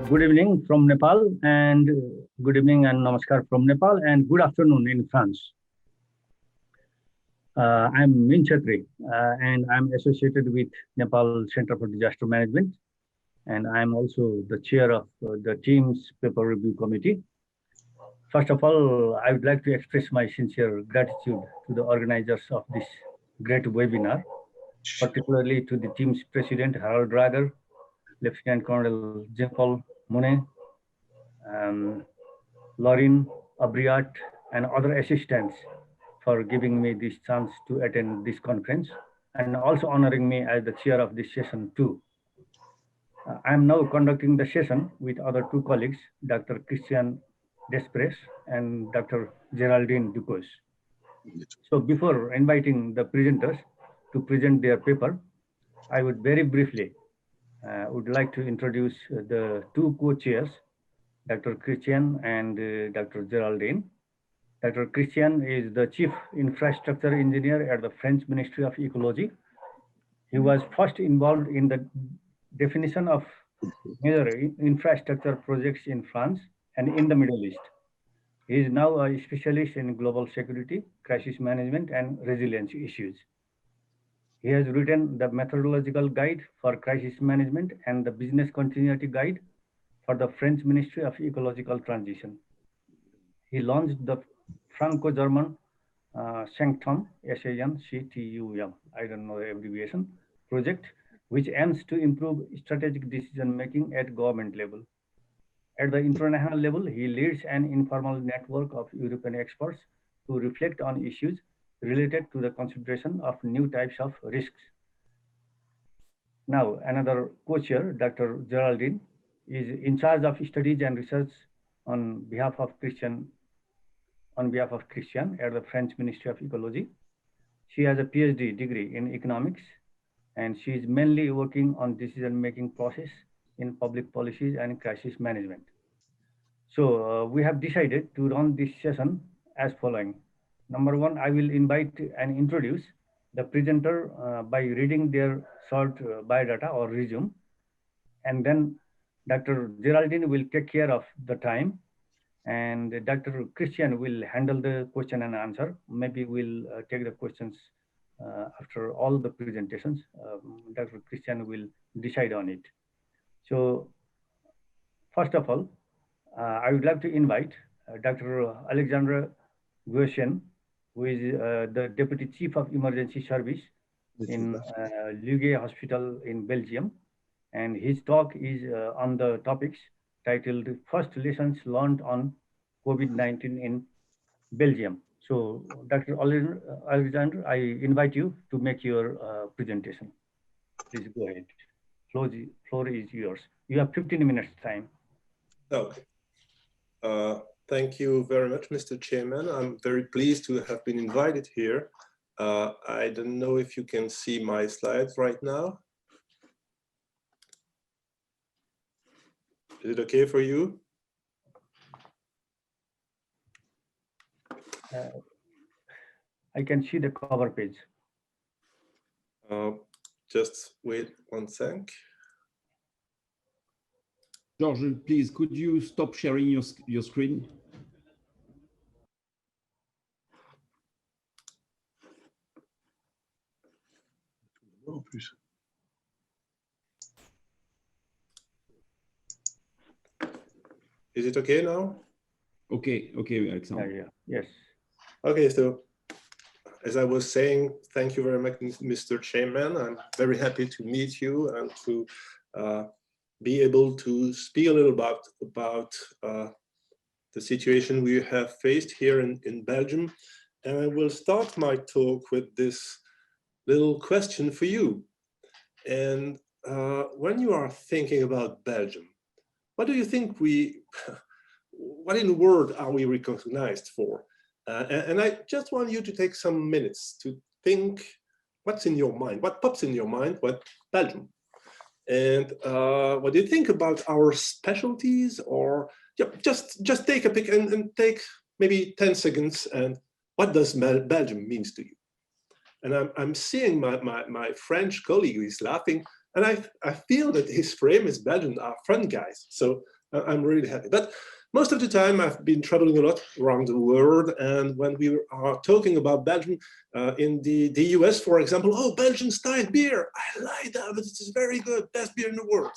Good evening from Nepal, and good evening and namaskar from Nepal, and good afternoon in France. I'm Min Chatri, and I'm associated with Nepal Center for Disaster Management, and I'm also the chair of the TIEMS Paper Review Committee. First of all, I would like to express my sincere gratitude to the organizers of this great webinar, particularly to the TIEMS President Harald Drager, Lieutenant Colonel Jean-Paul Monet, Lauren Abriat, and other assistants for giving me this chance to attend this conference and also honoring me as the chair of this session too. I am now conducting the session with other two colleagues, Dr. Christian Despres and Dr. Geraldine Ducos. So before inviting the presenters to present their paper, I would very briefly would like to introduce the two co-chairs, Dr. Christian and Dr. Geraldine. Dr. Christian is the Chief Infrastructure Engineer at the French Ministry of Ecology. He was first involved in the definition of major infrastructure projects in France and in the Middle East. He is now a specialist in global security, crisis management, and resilience issues. He has written the methodological guide for crisis management and the business continuity guide for the French Ministry of Ecological Transition. He launched the Franco-German Sanctum, SANCTUM, I don't know the abbreviation, project, which aims to improve strategic decision-making at government level. At the international level, he leads an informal network of European experts to reflect on issues related to the consideration of new types of risks. Now, another co-chair, Dr. Geraldine, is in charge of studies and research on behalf of Christian at the French Ministry of Ecology. She has a PhD degree in economics, and she is mainly working on decision-making process in public policies and crisis management. So we have decided to run this session as following. Number one, I will invite and introduce the presenter by reading their short biodata or resume, and then Dr. Geraldine will take care of the time, and Dr. Christian will handle the question and answer. Maybe we'll take the questions after all the presentations. Dr. Christian will decide on it. So first of all, I would like to invite Dr. Alexandre Guechen, who is the Deputy Chief of Emergency Service in Lugue Hospital in Belgium. And his talk is on the topics titled First Lessons Learned on COVID-19 in Belgium. So Dr. Alexandre, I invite you to make your presentation. Please go ahead. Floor is yours. You have 15 minutes time. Okay. Thank you very much, Mr. Chairman. I'm very pleased to have been invited here. I don't know if you can see my slides right now. Is it okay for you? I can see the cover page. Just wait one sec. George, please, could you stop sharing your screen? Is it okay now? Okay, Alexander. Yeah, yes. Okay, so as I was saying, thank you very much, Mr. Chairman. I'm very happy to meet you and to be able to speak a little about the situation we have faced here in Belgium. And I will start my talk with this little question for you. And when you are thinking about Belgium, what do you think what in the world are we recognized for? And I just want you to take some minutes to think what's in your mind, what pops in your mind, what Belgium. And what do you think about our specialties? Or just take a pick and take maybe 10 seconds. And what does Belgium means to you? And I'm seeing my French colleague who is laughing, and I feel that his frame is Belgium are fun guys. So I'm really happy. But most of the time I've been traveling a lot around the world. And when we are talking about Belgium in the US, for example, oh, Belgian style beer. I like that, but it is very good, best beer in the world.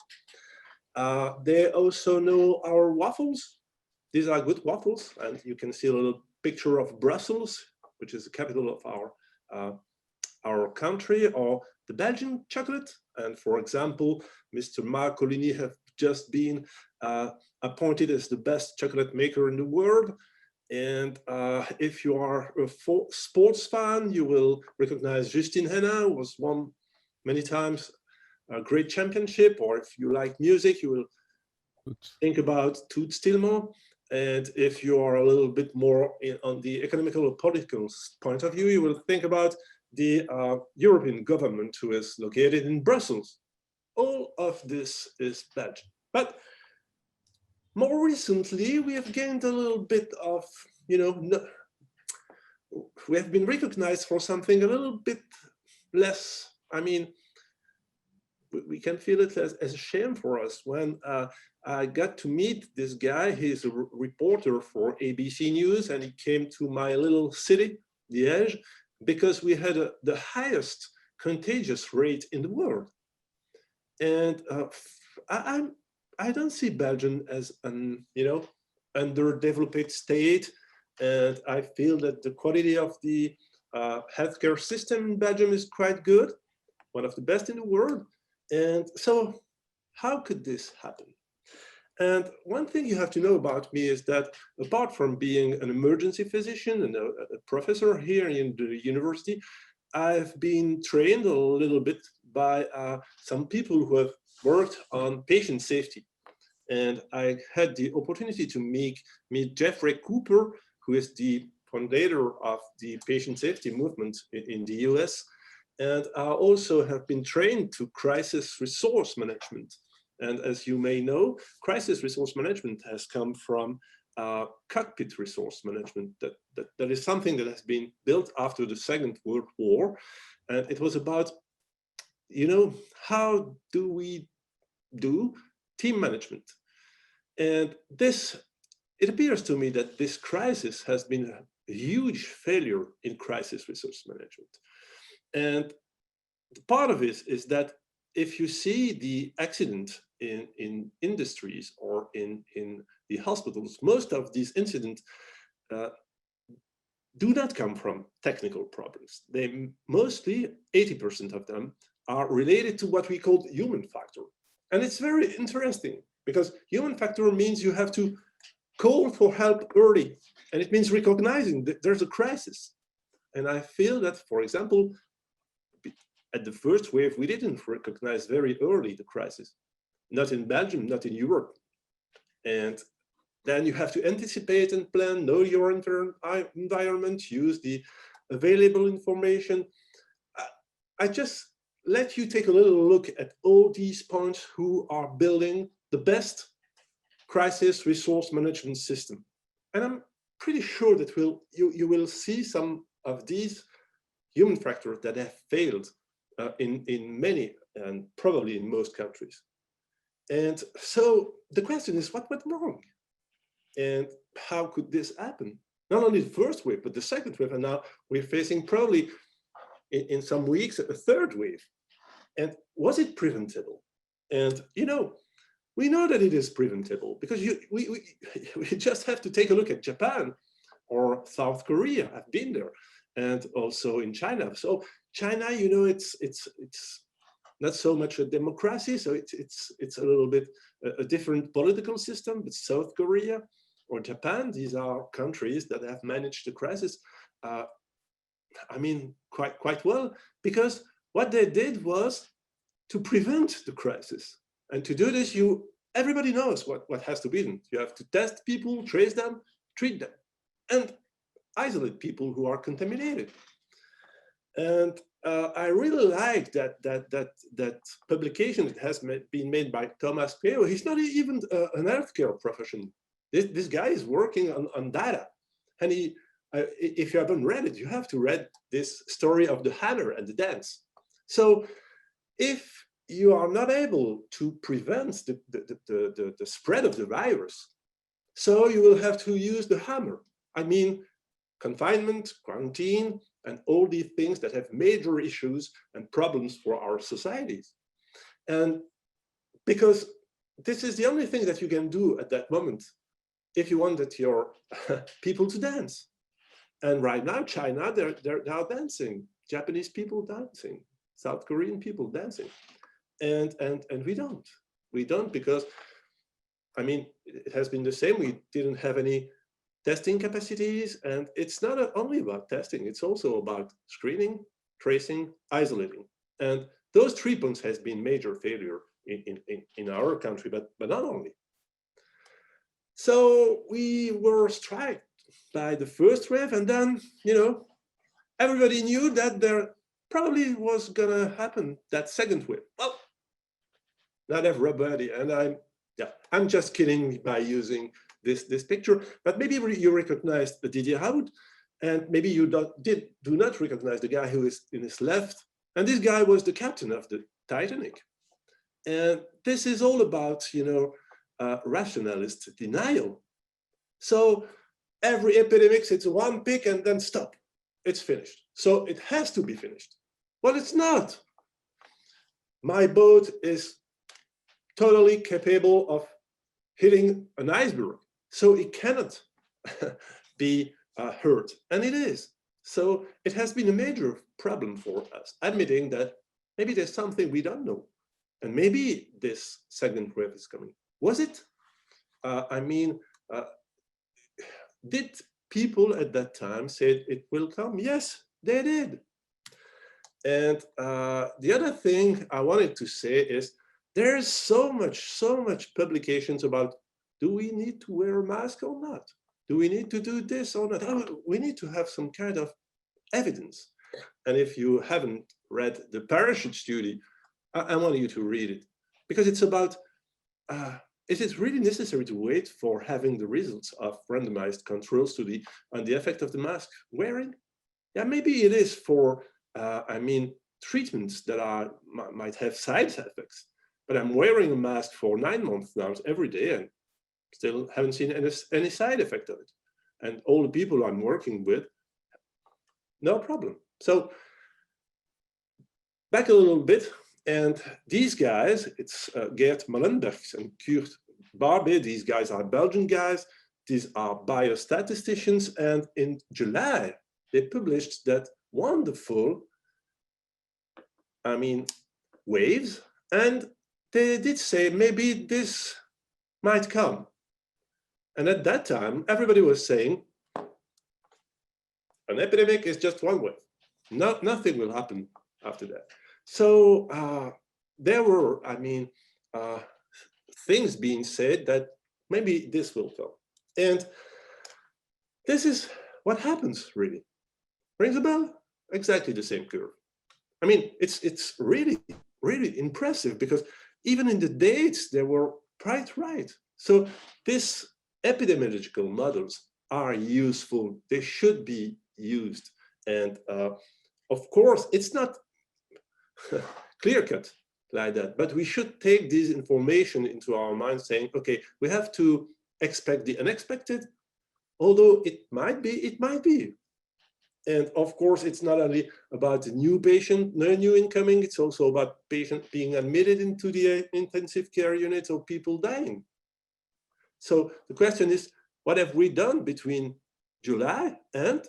They also know our waffles. These are good waffles. And you can see a little picture of Brussels, which is the capital of our country, or the Belgian chocolate. And for example, Mr. Marc Coligny have just been appointed as the best chocolate maker in the world. And if you are a sports fan, you will recognize Justine Henin, who was won many times a great championship. Or if you like music, you will think about Toot Stillman. And if you are a little bit more on the economical or political point of view, you will think about the European government, who is located in Brussels. All of this is Belgium. But more recently, we have gained a little bit of, we have been recognized for something a little bit less. I mean, we can feel it as a shame for us when I got to meet this guy. He's a reporter for ABC News, and he came to my little city, Liège, because we had the highest contagious rate in the world. And I don't see Belgium as an underdeveloped state, and I feel that the quality of the healthcare system in Belgium is quite good, one of the best in the world. And so how could this happen? And one thing you have to know about me is that apart from being an emergency physician and a professor here in the university, I've been trained a little bit by some people who have worked on patient safety. And I had the opportunity to meet Jeffrey Cooper, who is the founder of the patient safety movement in the US. And I also have been trained to crisis resource management. And as you may know, crisis resource management has come from cockpit resource management. That is something that has been built after the Second World War. And it was about, how do we do team management? And it appears to me that this crisis has been a huge failure in crisis resource management. And part of it is that if you see the accident in industries or in the hospitals, most of these incidents do not come from technical problems. They mostly, 80% of them, are related to what we call human factor. And it's very interesting because human factor means you have to call for help early. And it means recognizing that there's a crisis. And I feel that, for example, at the first wave, we didn't recognize very early the crisis, not in Belgium, not in Europe. And then you have to anticipate and plan, know your environment, use the available information. I just let you take a little look at all these points who are building the best crisis resource management system. And I'm pretty sure that you will see some of these human factors that have failed in many and probably in most countries. And so the question is, what went wrong? And how could this happen? Not only the first wave, but the second wave. And now we're facing probably in some weeks a third wave. And was it preventable? And we know that it is preventable because we just have to take a look at Japan or South Korea. I've been there, and also in China. So China, it's not so much a democracy, so it's a little bit a different political system. But South Korea or Japan, these are countries that have managed the crisis, quite well, because what they did was to prevent the crisis. And to do this, everybody knows what has to be done. You have to test people, trace them, treat them, and isolate people who are contaminated. And I really like that publication that has been made by Thomas Peo. He's not even an healthcare professional. This guy is working on data. And if you haven't read it, you have to read this story of the hammer and the dance. So if you are not able to prevent the spread of the virus. So you will have to use the hammer. I mean, confinement, quarantine, and all these things that have major issues and problems for our societies. And because this is the only thing that you can do at that moment if you wanted your people to dance. And right now, China, they're now dancing. Japanese people dancing, South Korean people dancing. And we don't. We don't because, I mean, it has been the same. We didn't have any testing capacities. And it's not only about testing, it's also about screening, tracing, isolating. And those 3 points has been major failure in our country, but not only. So we were struck by the first wave, and then, you know, everybody knew that there probably was gonna happen that second wave. Well, not everybody, and I'm just kidding by using this picture, but maybe you recognized Didier Raoult, and maybe you do not recognize the guy who is in his left, and this guy was the captain of the Titanic. And this is all about, you know, rationalist denial. So every epidemic, it's one peak and then stop. It's finished. So it has to be finished. Well, it's not. My boat is totally capable of hitting an iceberg. So it cannot be hurt. And it is. So it has been a major problem for us, admitting that maybe there's something we don't know. And maybe this second wave is coming. Was it? I mean, did people at that time say it will come? Yes, they did. And the other thing I wanted to say is there's so much publications about, do we need to wear a mask or not? Do we need to do this or not? We need to have some kind of evidence. And if you haven't read the parachute study, I want you to read it, because it's about, is it really necessary to wait for having the results of randomized control study on the effect of the mask wearing? Yeah, maybe it is for, I mean, treatments that might have side effects, but I'm wearing a mask for 9 months now every day and still haven't seen any side effect of it. And all the people I'm working with, no problem. So back a little bit. And these guys, it's Geert Malenbergs and Kurt Barbe. These guys are Belgian guys. These are biostatisticians. And in July, they published that wonderful, I mean, waves. And they did say maybe this might come. And at that time, everybody was saying, an epidemic is just one wave. Nothing will happen after that. So there were, I mean, things being said that maybe this will come. And this is what happens, really. Rings a bell? Exactly the same curve. I mean, it's really, really impressive, because even in the dates, they were quite right. So these epidemiological models are useful. They should be used. And of course, it's not clear-cut like that, but we should take this information into our mind, saying, okay, we have to expect the unexpected, although it might be. And of course, it's not only about the new patient, no new incoming, it's also about patient being admitted into the intensive care unit or people dying. So the question is, what have we done between July and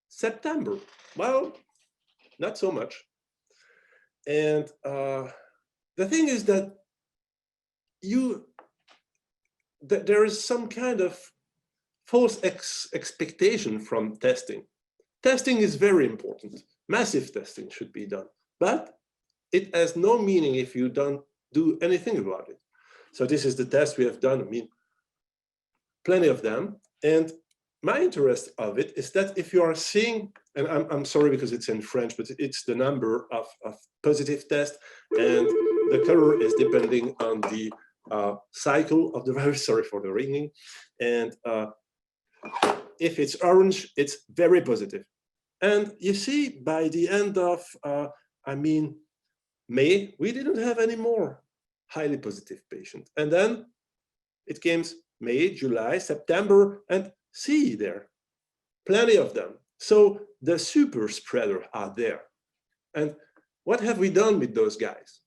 September? Well, not so much. And the thing is that there is some kind of false expectation from testing. Testing is very important. Massive testing should be done, but it has no meaning if you don't do anything about it. So this is the test we have done. I mean, plenty of them. And my interest of it is that if you are seeing, and I'm sorry because it's in French, but it's the number of positive tests, and the color is depending on the cycle of the virus. Sorry for the ringing. And if it's orange, it's very positive. And you see, by the end of, I mean, May, we didn't have any more highly positive patients. And then it came May, July, September, and see there, plenty of them. So the super spreader are there. And what have we done with those guys?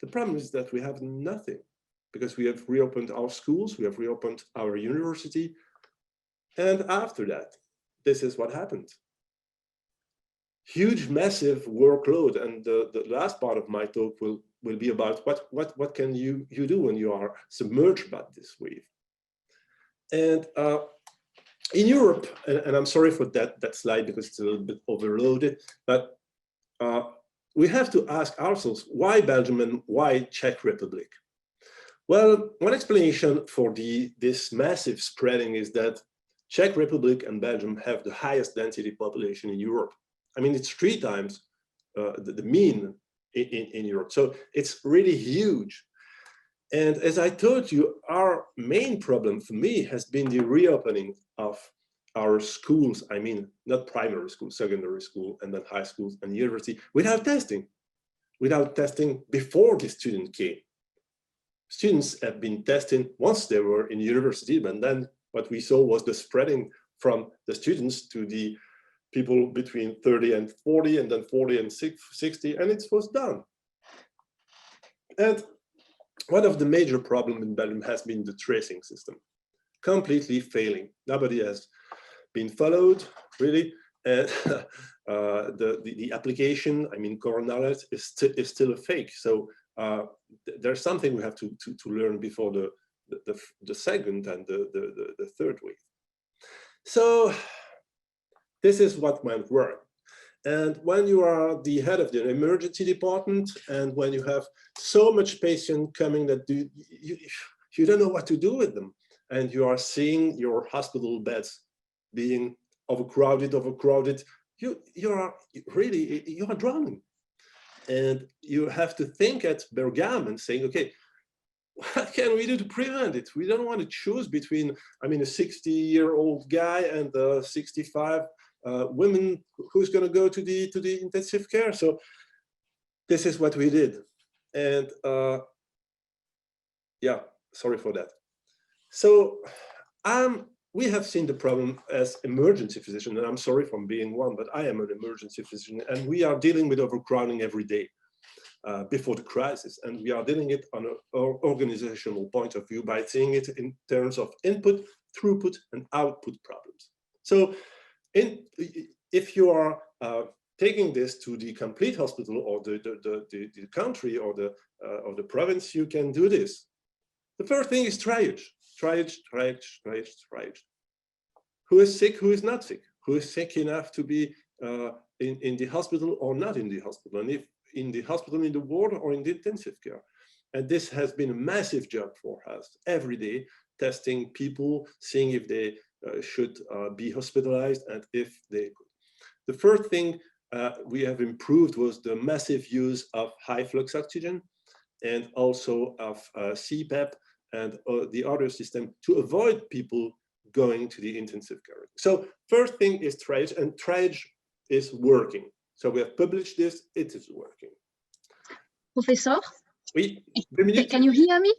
The problem is that we have nothing, because we have reopened our schools, we have reopened our university. And after that, this is what happened. Huge, massive workload. And the last part of my talk will be about what can you do when you are submerged by this wave. And in Europe, and I'm sorry for that slide because it's a little bit overloaded, but we have to ask ourselves, why Belgium and why Czech Republic? Well, one explanation for this massive spreading is that Czech Republic and Belgium have the highest density population in Europe. I mean, it's 3 times the mean in Europe. So it's really huge. And as I told you, our main problem for me has been the reopening of our schools. I mean, not primary school, secondary school, and then high schools and university without testing before the student came. Students have been testing once they were in university, but then what we saw was the spreading from the students to the people between 30 and 40, and then 40 and 60, and it was done. And one of the major problems in Belgium has been the tracing system, completely failing. Nobody has been followed, really. And the application, I mean, Coronavirus is still a fake. So there's something we have to learn before the second and the third wave. So this is what went wrong. And when you are the head of the emergency department, and when you have so much patient coming that you don't know what to do with them, and you are seeing your hospital beds being overcrowded, you are drowning. And you have to think at Bergamo and saying, okay, what can we do to prevent it? We don't want to choose between, I mean, a 60-year-old guy and a 65 women who's going to go to the intensive care. So this is what we did. And yeah, sorry for that. So we have seen the problem as emergency physician, and I'm sorry for being one, but I am an emergency physician, and we are dealing with overcrowding every day before the crisis. And we are dealing it on an organizational point of view by seeing it in terms of input, throughput, and output problems. So if you are taking this to the complete hospital or the country or the province, you can do this. The first thing is triage. Triage. Who is sick, who is not sick? Who is sick enough to be in the hospital or not in the hospital? And if in the hospital, in the ward, or in the intensive care. And this has been a massive job for us every day, testing people, seeing if they should be hospitalized and if they could. The first thing we have improved was the massive use of high flux oxygen and also of CPAP and the other system to avoid people going to the intensive care. So first thing is triage, and triage is working. So we have published this, it is working. Professor? Oui, can you hear me?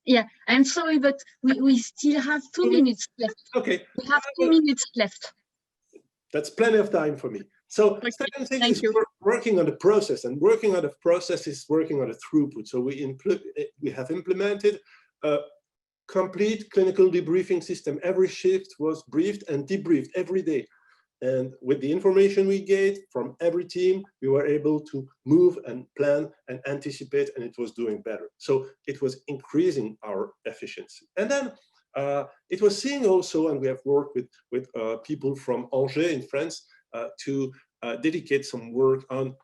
Yeah, I'm sorry, but we still have 2 minutes left. Okay. We have 2 minutes left. That's plenty of time for me. So okay. Second thing is working on the process, and working on the process is working on the throughput. So we have implemented a complete clinical debriefing system. Every shift was briefed and debriefed every day. And with the information we get from every team, we were able to move and plan and anticipate, and it was doing better. So it was increasing our efficiency. And then it was seeing also, and we have worked with people from Angers in France to dedicate some work on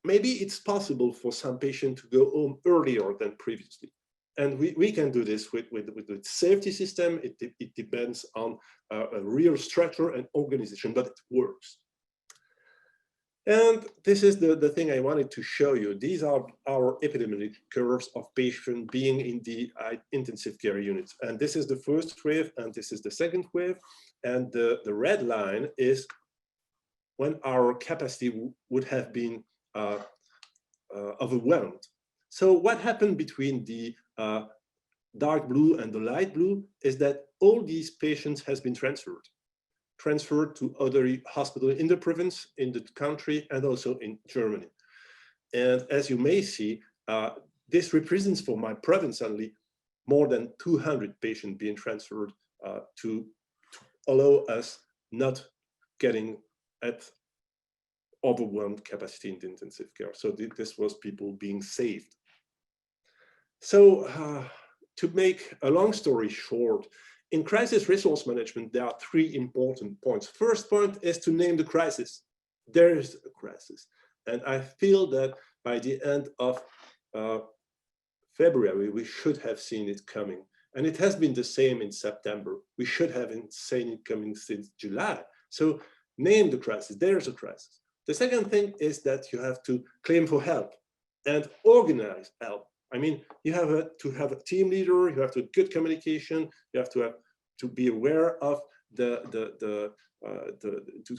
maybe it's possible for some patient to go home earlier than previously. And we can do this with the safety system. It depends on a real structure and organization, but it works. And this is the thing I wanted to show you. These are our epidemiologic curves of patients being in the intensive care units. And this is the first wave, and this is the second wave. And the red line is when our capacity would have been overwhelmed. So what happened between the dark blue and the light blue is that all these patients has been transferred to other hospitals in the province, in the country, and also in Germany. And as you may see, this represents for my province only more than 200 patients being transferred to allow us not getting at overwhelmed capacity in the intensive care. So this was people being saved. So to make a long story short, in crisis resource management, there are three important points. First point is to name the crisis. There is a crisis. And I feel that by the end of February, we should have seen it coming. And it has been the same in September. We should have seen it coming since July. So name the crisis, there's a crisis. The second thing is that you have to claim for help and organize help. I mean, you have to have a team leader, you have to have good communication, you have to be aware of to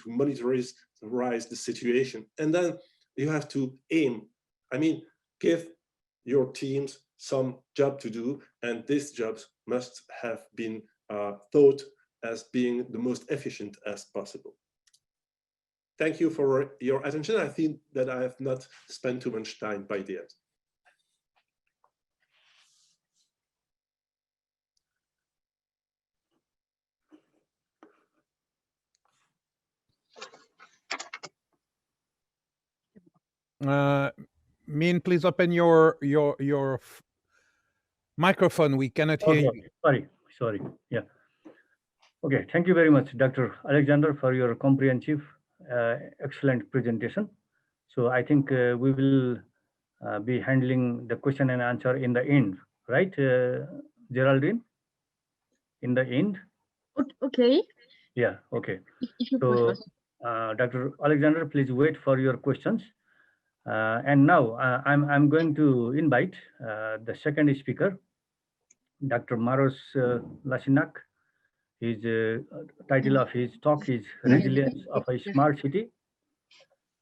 monitorize the situation. And then you have to aim, I mean, give your teams some job to do, and these jobs must have been thought as being the most efficient as possible. Thank you for your attention. I think that I have not spent too much time by the end. Min, please open your microphone. We cannot hear you. Sorry. Yeah. Okay. Thank you very much, Dr. Alexander, for your comprehensive, excellent presentation. So I think we will be handling the question and answer in the end, right, Geraldine? In the end? Okay. Yeah. Okay. If you So, prefer. Dr. Alexander, please wait for your questions. And now I'm going to invite the second speaker, Dr. Maros Lasinak. His title of his talk is Resilience of a Smart City.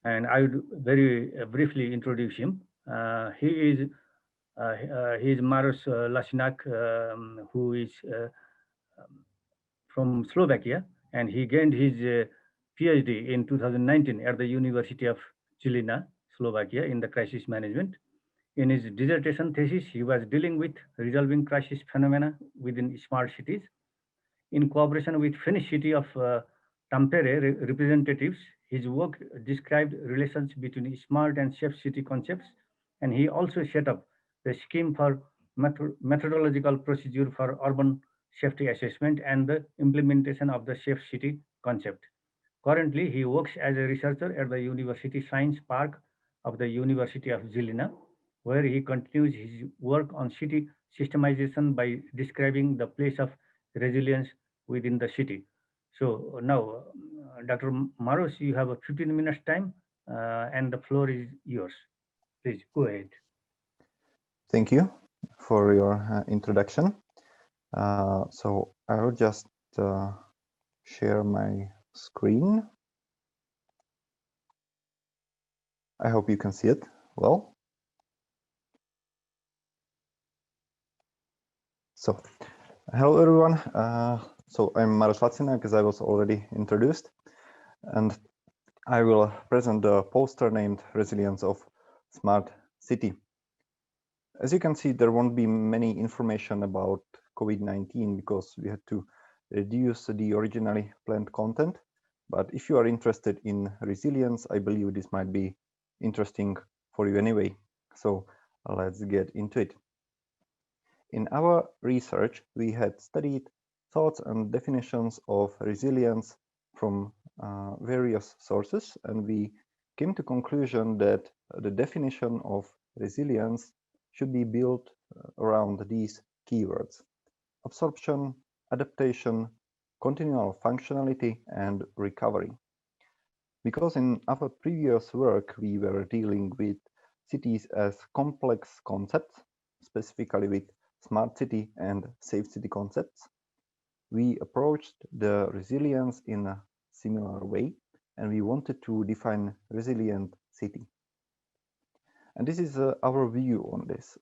And I would very briefly introduce him. He is Maros Lasinak, who is from Slovakia, and he gained his PhD in 2019 at the University of Žilina, Slovakia, in the crisis management. In his dissertation thesis, he was dealing with resolving crisis phenomena within smart cities. In cooperation with Finnish city of Tampere representatives, his work described relations between smart and safe city concepts, and he also set up the scheme for methodological procedure for urban safety assessment and the implementation of the safe city concept. Currently, he works as a researcher at the University Science Park of the University of Žilina, where he continues his work on city systemization by describing the place of resilience within the city. So now, Dr. Maros, you have a 15 minutes time and the floor is yours. Please go ahead. Thank you for your introduction. So I will just share my screen. I hope you can see it well. So, hello everyone. So I'm Maros Lacinak, as I was already introduced, and I will present the poster named Resilience of Smart City. As you can see, there won't be many information about COVID-19 because we had to reduce the originally planned content. But if you are interested in resilience, I believe this might be interesting for you anyway. So let's get into it. In our research, we had studied thoughts and definitions of resilience from various sources, and we came to conclusion that the definition of resilience should be built around these keywords: absorption, adaptation, continual functionality, and recovery. Because in our previous work, we were dealing with cities as complex concepts, specifically with smart city and safe city concepts, we approached the resilience in a similar way, and we wanted to define resilient city. And this is our view on this.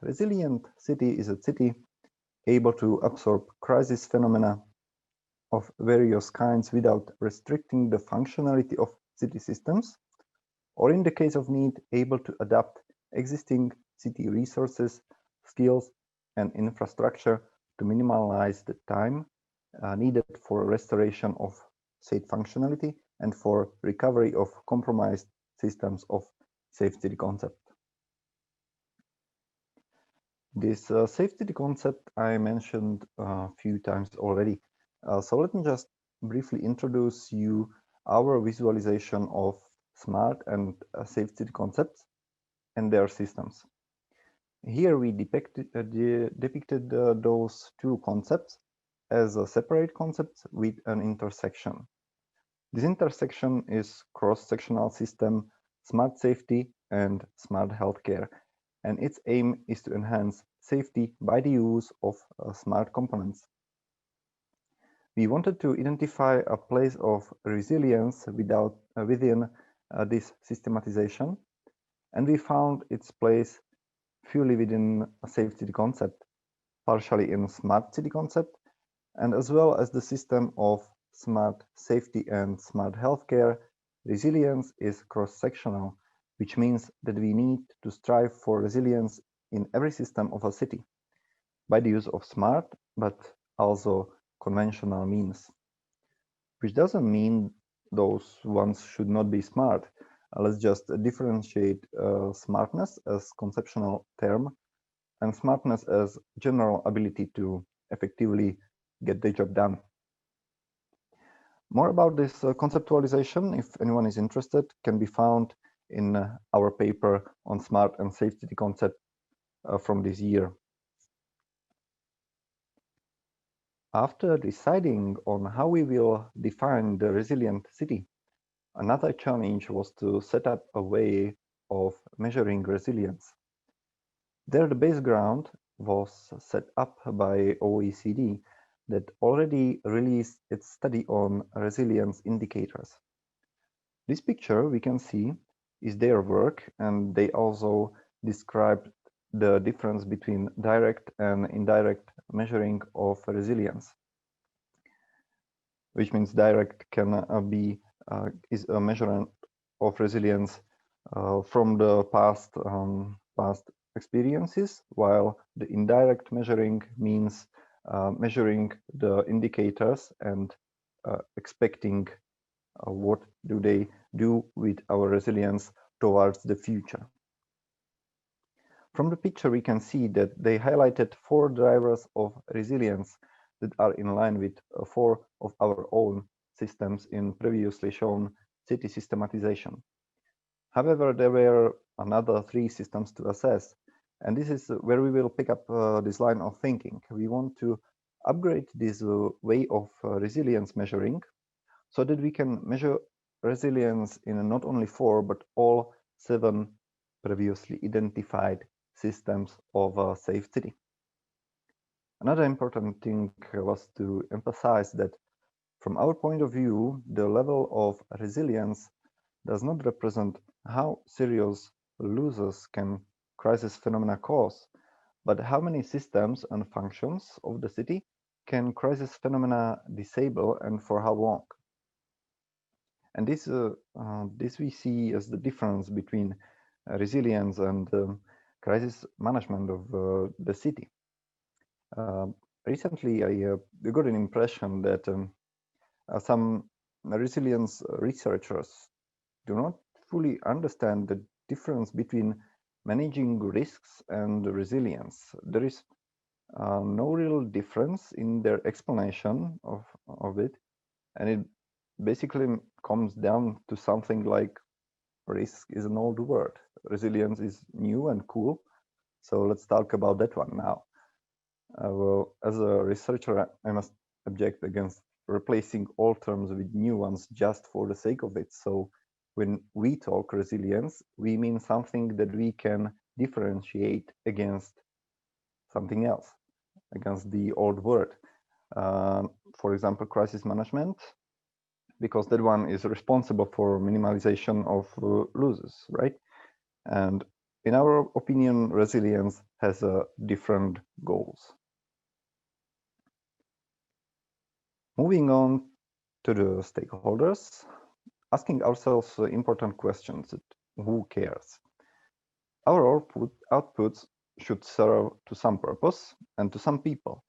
Resilient city is a city able to absorb crisis phenomena of various kinds without restricting the functionality of city systems, or in the case of need, able to adapt existing city resources, skills, and infrastructure to minimize the time needed for restoration of safe functionality and for recovery of compromised systems of safe city concept. This safe city concept I mentioned a few times already. So let me just briefly introduce you our visualization of smart and safe city concepts and their systems. Here we depicted those two concepts as separate concepts with an intersection. This intersection is cross-sectional system, smart safety, and smart healthcare, and its aim is to enhance safety by the use of smart components. We wanted to identify a place of resilience within this systematization, and we found its place fully within a safe city concept, partially in smart city concept, and as well as the system of smart safety and smart healthcare. Resilience is cross-sectional, which means that we need to strive for resilience in every system of a city by the use of smart, but also conventional means. Which doesn't mean those ones should not be smart. Let's just differentiate smartness as conceptual term and smartness as general ability to effectively get the job done. More about this conceptualization, if anyone is interested, can be found in our paper on smart and safe city concept from this year. After deciding on how we will define the resilient city, another challenge was to set up a way of measuring resilience. There, the background was set up by OECD that already released its study on resilience indicators. This picture we can see is their work, and they also described the difference between direct and indirect measuring of resilience, which means direct can is a measurement of resilience from the past experiences, while the indirect measuring means measuring the indicators and expecting what do they do with our resilience towards the future. From the picture, we can see that they highlighted 4 drivers of resilience that are in line with 4 of our own systems in previously shown city systematization. However, there were another 3 systems to assess, and this is where we will pick up this line of thinking. We want to upgrade this way of resilience measuring so that we can measure resilience in not only 4 but all 7 previously identified systems of a safe city. Another important thing was to emphasize that from our point of view, the level of resilience does not represent how serious losses can crisis phenomena cause, but how many systems and functions of the city can crisis phenomena disable and for how long. And this we see as the difference between resilience and crisis management of the city. Recently, I got an impression that some resilience researchers do not fully understand the difference between managing risks and resilience. There is no real difference in their explanation of it, and it basically comes down to something like risk is an old word, resilience is new and cool. So let's talk about that one now. Well, as a researcher, I must object against replacing old terms with new ones just for the sake of it. So when we talk resilience, we mean something that we can differentiate against something else, against the old word. For example, crisis management, because that one is responsible for minimization of losses, right? And In our opinion, resilience has different goals. Moving on to the stakeholders, asking ourselves important questions: who cares? Our outputs should serve to some purpose and to some people,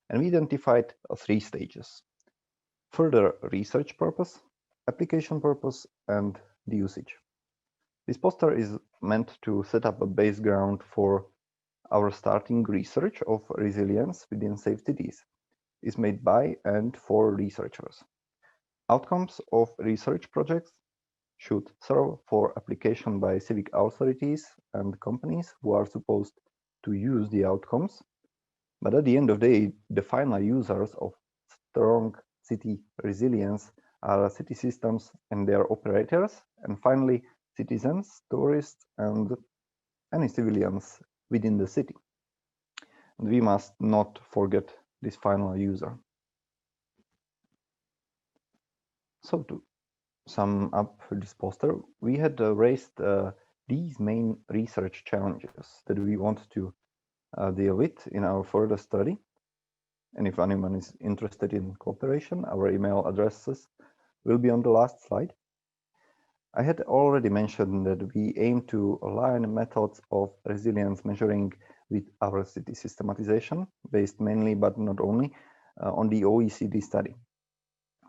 and we identified 3 stages: further research purpose, application purpose, and the usage. This poster is meant to set up a base ground for our starting research of resilience within safe cities. Is made by and for researchers. Outcomes of research projects should serve for application by civic authorities and companies who are supposed to use the outcomes. But at the end of the day, the final users of strong city resilience are city systems and their operators, and finally, citizens, tourists, and any civilians within the city. And we must not forget this final user. So to sum up this poster, we had raised these main research challenges that we want to deal with in our further study. And if anyone is interested in cooperation, our email addresses will be on the last slide. I had already mentioned that we aim to align methods of resilience measuring with our city systematization, based mainly but not only on the OECD study.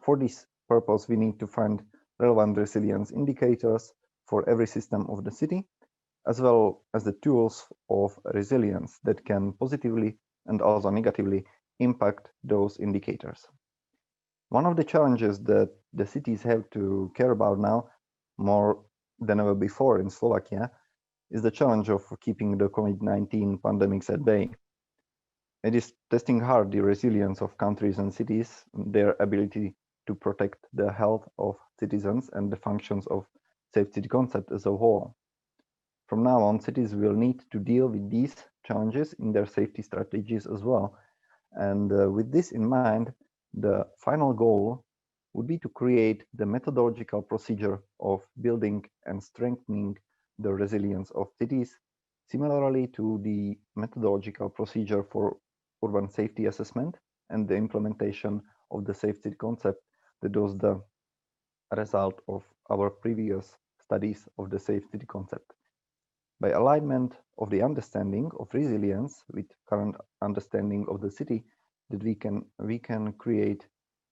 For this purpose, we need to find relevant resilience indicators for every system of the city, as well as the tools of resilience that can positively and also negatively impact those indicators. One of the challenges that the cities have to care about now, more than ever before in Slovakia, is the challenge of keeping the COVID-19 pandemics at bay. It is testing hard the resilience of countries and cities, their ability to protect the health of citizens and the functions of safe city concept as a whole. From now on, cities will need to deal with these challenges in their safety strategies as well. And with this in mind, the final goal would be to create the methodological procedure of building and strengthening the resilience of cities, similarly to the methodological procedure for urban safety assessment and the implementation of the safe city concept that was the result of our previous studies of the safe city concept. By alignment of the understanding of resilience with current understanding of the city, that we can create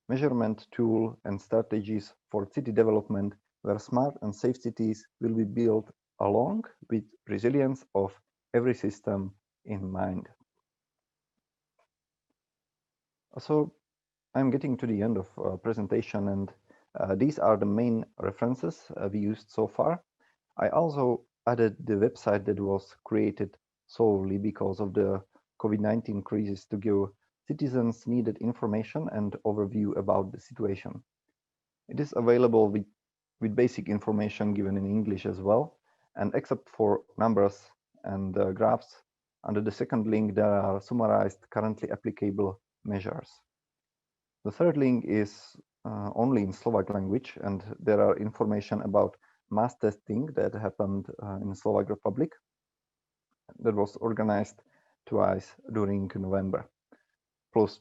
measurement tool and strategies for city development where smart and safe cities will be built along with resilience of every system in mind. So I'm getting to the end of presentation, and these are the main references we used so far. I also added the website that was created solely because of the COVID-19 crisis to give citizens needed information and overview about the situation. It is available with basic information given in English as well, and except for numbers and graphs, under the second link there are summarized currently applicable measures. The third link is only in Slovak language, and there are information about mass testing that happened in Slovak Republic that was organized twice during November, plus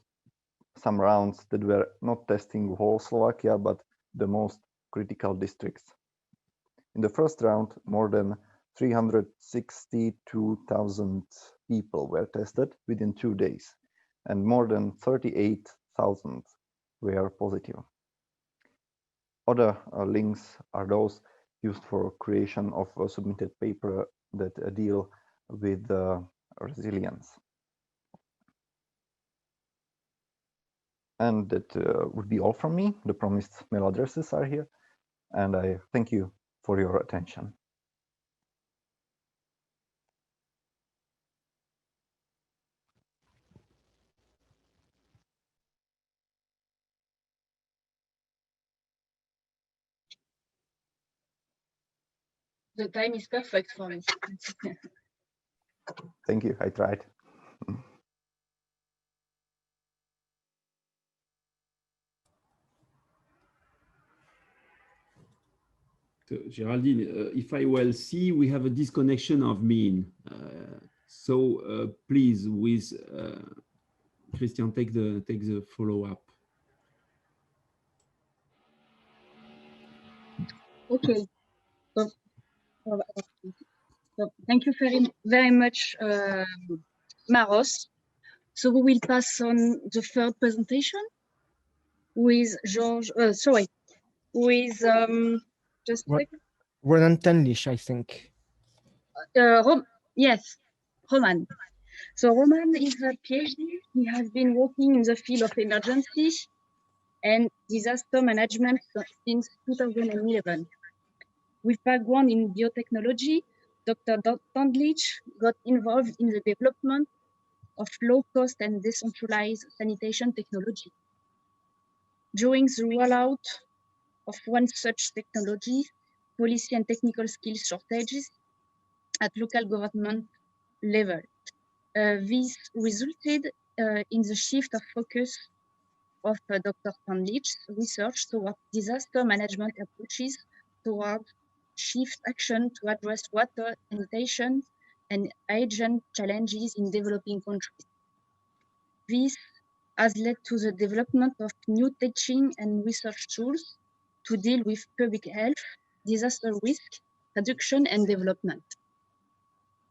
some rounds that were not testing whole Slovakia, but the most critical districts. In the first round, more than 362,000 people were tested within 2 days, and more than 38,000 were positive. Other links are those used for creation of a submitted paper that deal with resilience. And that would be all from me. The promised mail addresses are here, and I thank you for your attention. The time is perfect for me. Thank you, I tried. So, Geraldine, if I well see, we have a disconnection of Mean. So please, with Christian, take the follow-up. Okay. So, so thank you very much, Maros. So we will pass on the third presentation with George. Sorry, with just a second. Ronan Tenlish, I think. Yes, Roman. So Roman is a PhD. He has been working in the field of emergency and disaster management since 2011. With background in biotechnology, Dr. Tandlich got involved in the development of low-cost and decentralized sanitation technology. During the rollout of one such technology, policy and technical skills shortages at local government level. This resulted in the shift of focus of Dr. Tandlich's research toward disaster management approaches, toward shift action to address water, sanitation, and hygiene challenges in developing countries. This has led to the development of new teaching and research tools to deal with public health, disaster risk, reduction, and development.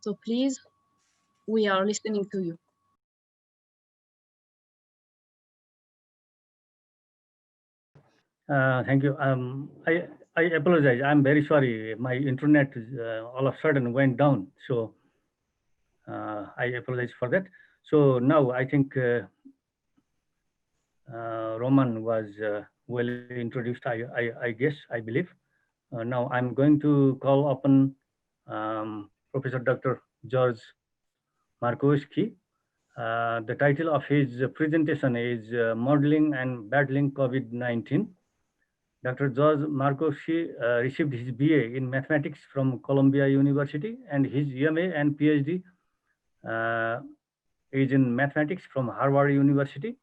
So please, we are listening to you. Thank you. I apologize. I'm very sorry. My internet all of a sudden went down. So I apologize for that. So now I think Roman was well introduced, I guess, I believe. Now I'm going to call upon Professor Dr. George Markowski. The title of his presentation is Modeling and Battling COVID-19. Dr. George Markowski received his BA in mathematics from Columbia University and his MA and PhD is in mathematics from Harvard University.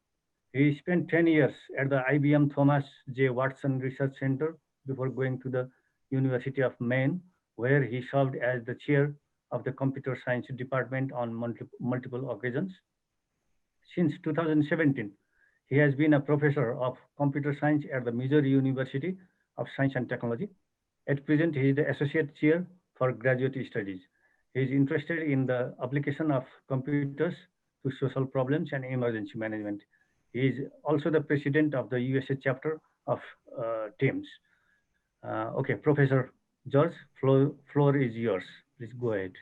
He spent 10 years at the IBM Thomas J. Watson Research Center before going to the University of Maine, where he served as the chair of the computer science department on multiple occasions. Since 2017, he has been a professor of computer science at the Missouri University of Science and Technology. At present, he is the associate chair for graduate studies. He is interested in the application of computers to social problems and emergency management. He is also the president of the USA chapter of TIEMS. Okay, Professor George, floor is yours. Please go ahead.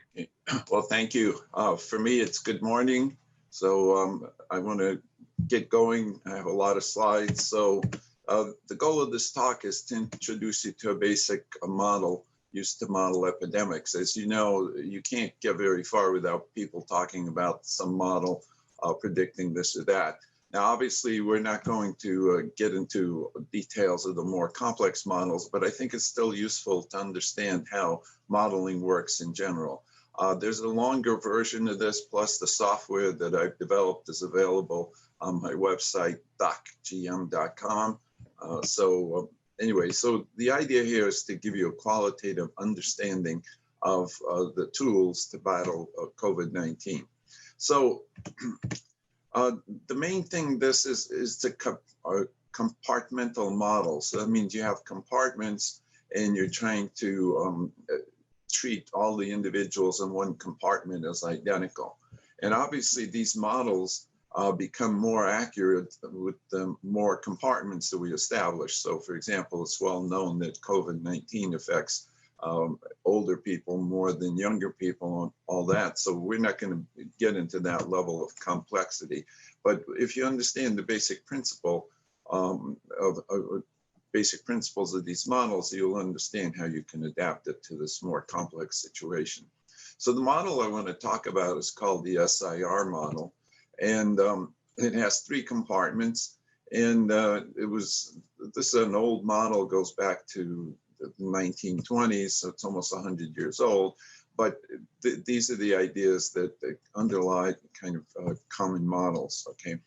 Well, thank you. For me, it's good morning. So I want to get going. I have a lot of slides. So the goal of this talk is to introduce you to a basic model used to model epidemics. As you know, you can't get very far without people talking about some model predicting this or that. Now, obviously, we're not going to get into details of the more complex models, but I think it's still useful to understand how modeling works in general. There's a longer version of this, plus the software that I've developed is available on my website, docgm.com. Anyway, so the idea here is to give you a qualitative understanding of the tools to battle COVID-19. So the main thing this is to compartmental models. So that means you have compartments and you're trying to treat all the individuals in one compartment as identical. And obviously these models become more accurate with the more compartments that we establish. So for example, it's well known that COVID-19 affects older people more than younger people and all that. So we're not going to get into that level of complexity. But if you understand the basic principle basic principles of these models, you'll understand how you can adapt it to this more complex situation. So the model I want to talk about is called the SIR model. And it has 3 compartments. And this is an old model, goes back to the 1920s, so it's almost 100 years old. But these are the ideas that underlie kind of common models, okay?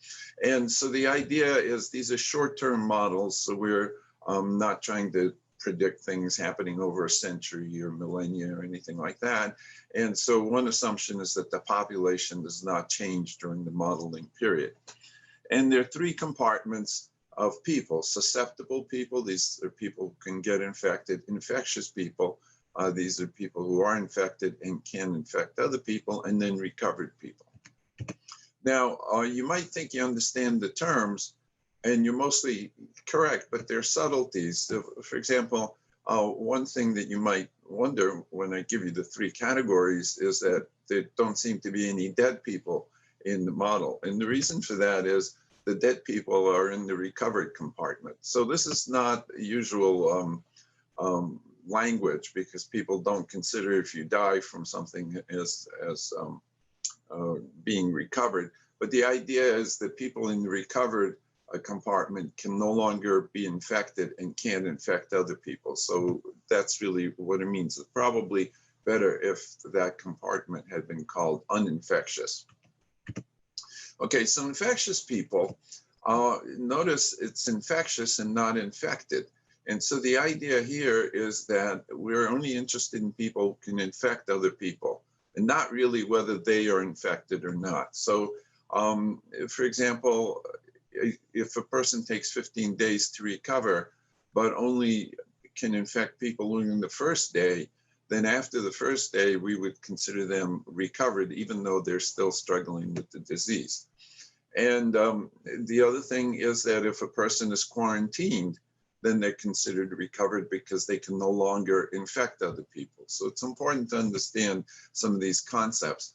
And so the idea is these are short-term models, so we're not trying to predict things happening over a century or millennia or anything like that. And so one assumption is that the population does not change during the modeling period. And there are three compartments of people: susceptible people, these are people who can get infected; infectious people, these are people who are infected and can infect other people; and then recovered people. Now, you might think you understand the terms, and you're mostly correct, but there are subtleties. So, for example, one thing that you might wonder when I give you the three categories is that there don't seem to be any dead people in the model. And the reason for that is the dead people are in the recovered compartment. So this is not usual language, because people don't consider if you die from something as being recovered. But the idea is that people in the recovered compartment can no longer be infected and can't infect other people. So that's really what it means. It's probably better if that compartment had been called uninfectious. Okay, so infectious people, notice it's infectious and not infected. And so the idea here is that we're only interested in people who can infect other people, and not really whether they are infected or not. So, for example, if a person takes 15 days to recover, but only can infect people during the first day, then after the first day, we would consider them recovered, even though they're still struggling with the disease. And the other thing is that if a person is quarantined, then they're considered recovered because they can no longer infect other people. So it's important to understand some of these concepts.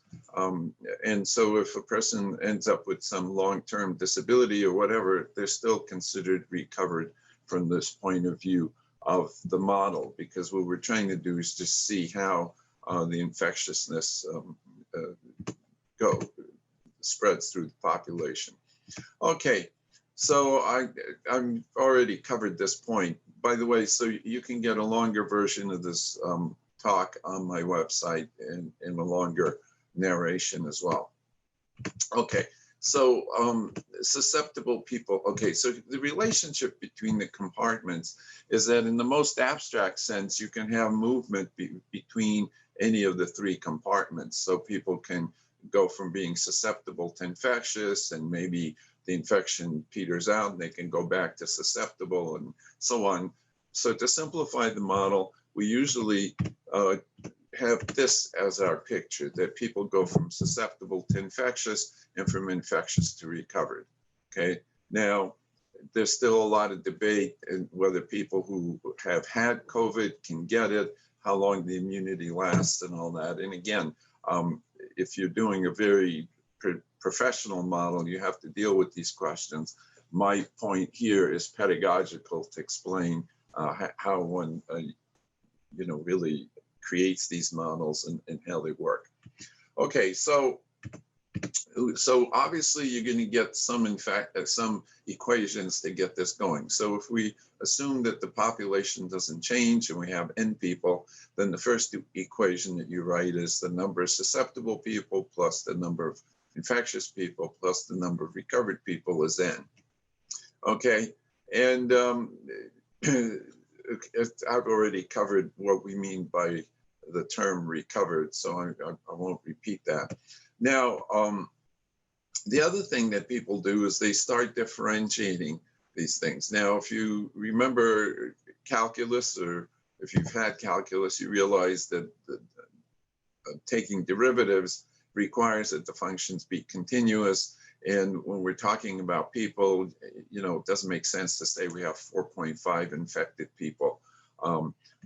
And so if a person ends up with some long-term disability or whatever, they're still considered recovered from this point of view of the model, because what we're trying to do is just see how the infectiousness spreads through the population. Okay, so I've already covered this point. By the way, so you can get a longer version of this talk on my website and a longer narration as well. Okay, so susceptible people. Okay, so the relationship between the compartments is that in the most abstract sense, you can have movement between any of the three compartments. So people can go from being susceptible to infectious, and maybe the infection peters out and they can go back to susceptible and so on. So to simplify the model, we usually have this as our picture, that people go from susceptible to infectious and from infectious to recovered. Okay, now there's still a lot of debate in whether people who have had COVID can get it, how long the immunity lasts and all that. And again, if you're doing a very professional model, you have to deal with these questions. My point here is pedagogical, to explain how one really creates these models and how they work. Okay, so obviously you're going to get some equations to get this going. So if we assume that the population doesn't change and we have n people, then the first equation that you write is the number of susceptible people plus the number of infectious people plus the number of recovered people is n. Okay, and I've already covered what we mean by the term recovered, so I won't repeat that. Now, the other thing that people do is they start differentiating these things. Now, if you remember calculus, or if you've had calculus, you realize that taking derivatives requires that the functions be continuous. And when we're talking about people, it doesn't make sense to say we have 4.5 infected people.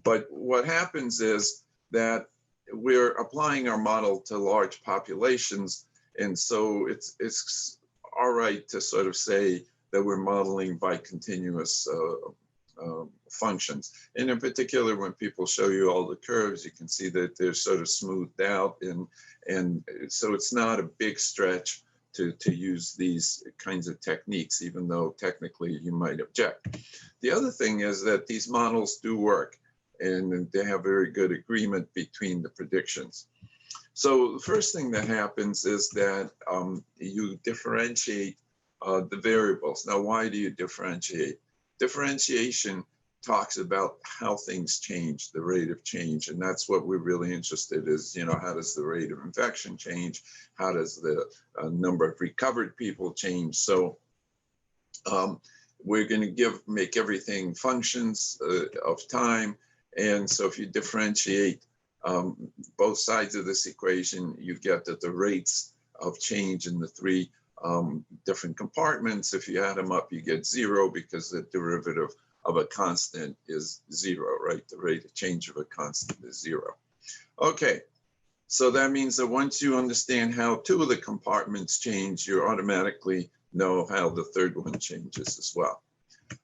But what happens is that we're applying our model to large populations. And so it's all right to sort of say that we're modeling by continuous functions. And in particular, when people show you all the curves, you can see that they're sort of smoothed out. And so it's not a big stretch to use these kinds of techniques, even though technically you might object. The other thing is that these models do work, and they have very good agreement between the predictions. So the first thing that happens is that you differentiate the variables. Now, why do you differentiate? Differentiation talks about how things change, the rate of change. And that's what we're really interested is, how does the rate of infection change? How does the number of recovered people change? So we're going to make everything functions of time. And so if you differentiate both sides of this equation, you get that the rates of change in the three different compartments, if you add them up, you get 0 because the derivative of a constant is 0, right? The rate of change of a constant is 0. Okay, so that means that once you understand how 2 of the compartments change, you automatically know how the third one changes as well.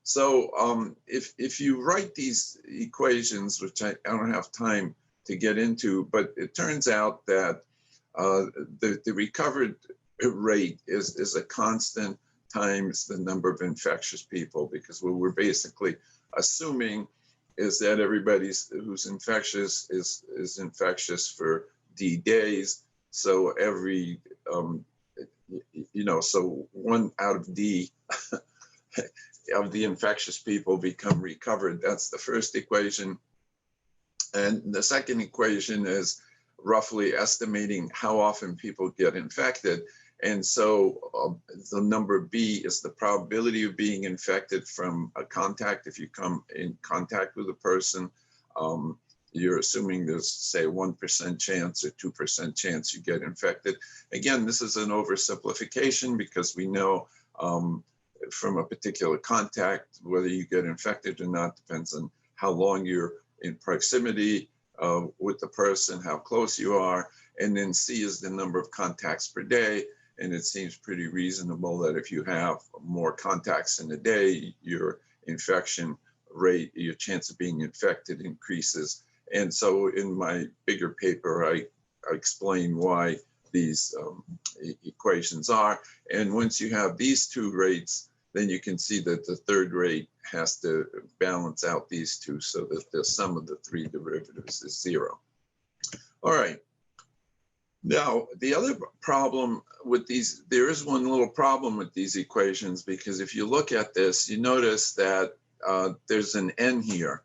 So if you write these equations, which I don't have time to get into, but it turns out that the recovered rate is a constant times the number of infectious people, because what we're basically assuming is that everybody who's infectious is infectious for D days. So every, so 1 out of D of the infectious people become recovered. That's the first equation. And the second equation is roughly estimating how often people get infected. And so the number B is the probability of being infected from a contact. If you come in contact with a person, you're assuming there's, say, 1% chance or 2% chance you get infected. Again, this is an oversimplification because we know from a particular contact, whether you get infected or not depends on how long you're in proximity with the person, how close you are. And then C is the number of contacts per day. And it seems pretty reasonable that if you have more contacts in a day, your infection rate, your chance of being infected increases. And so in my bigger paper, I explain why these equations are. And once you have these 2 rates, then you can see that the third rate has to balance out these 2 so that the sum of the 3 derivatives is 0. All right. Now, the other problem with these, there is one little problem with these equations, because if you look at this, you notice that there's an n here,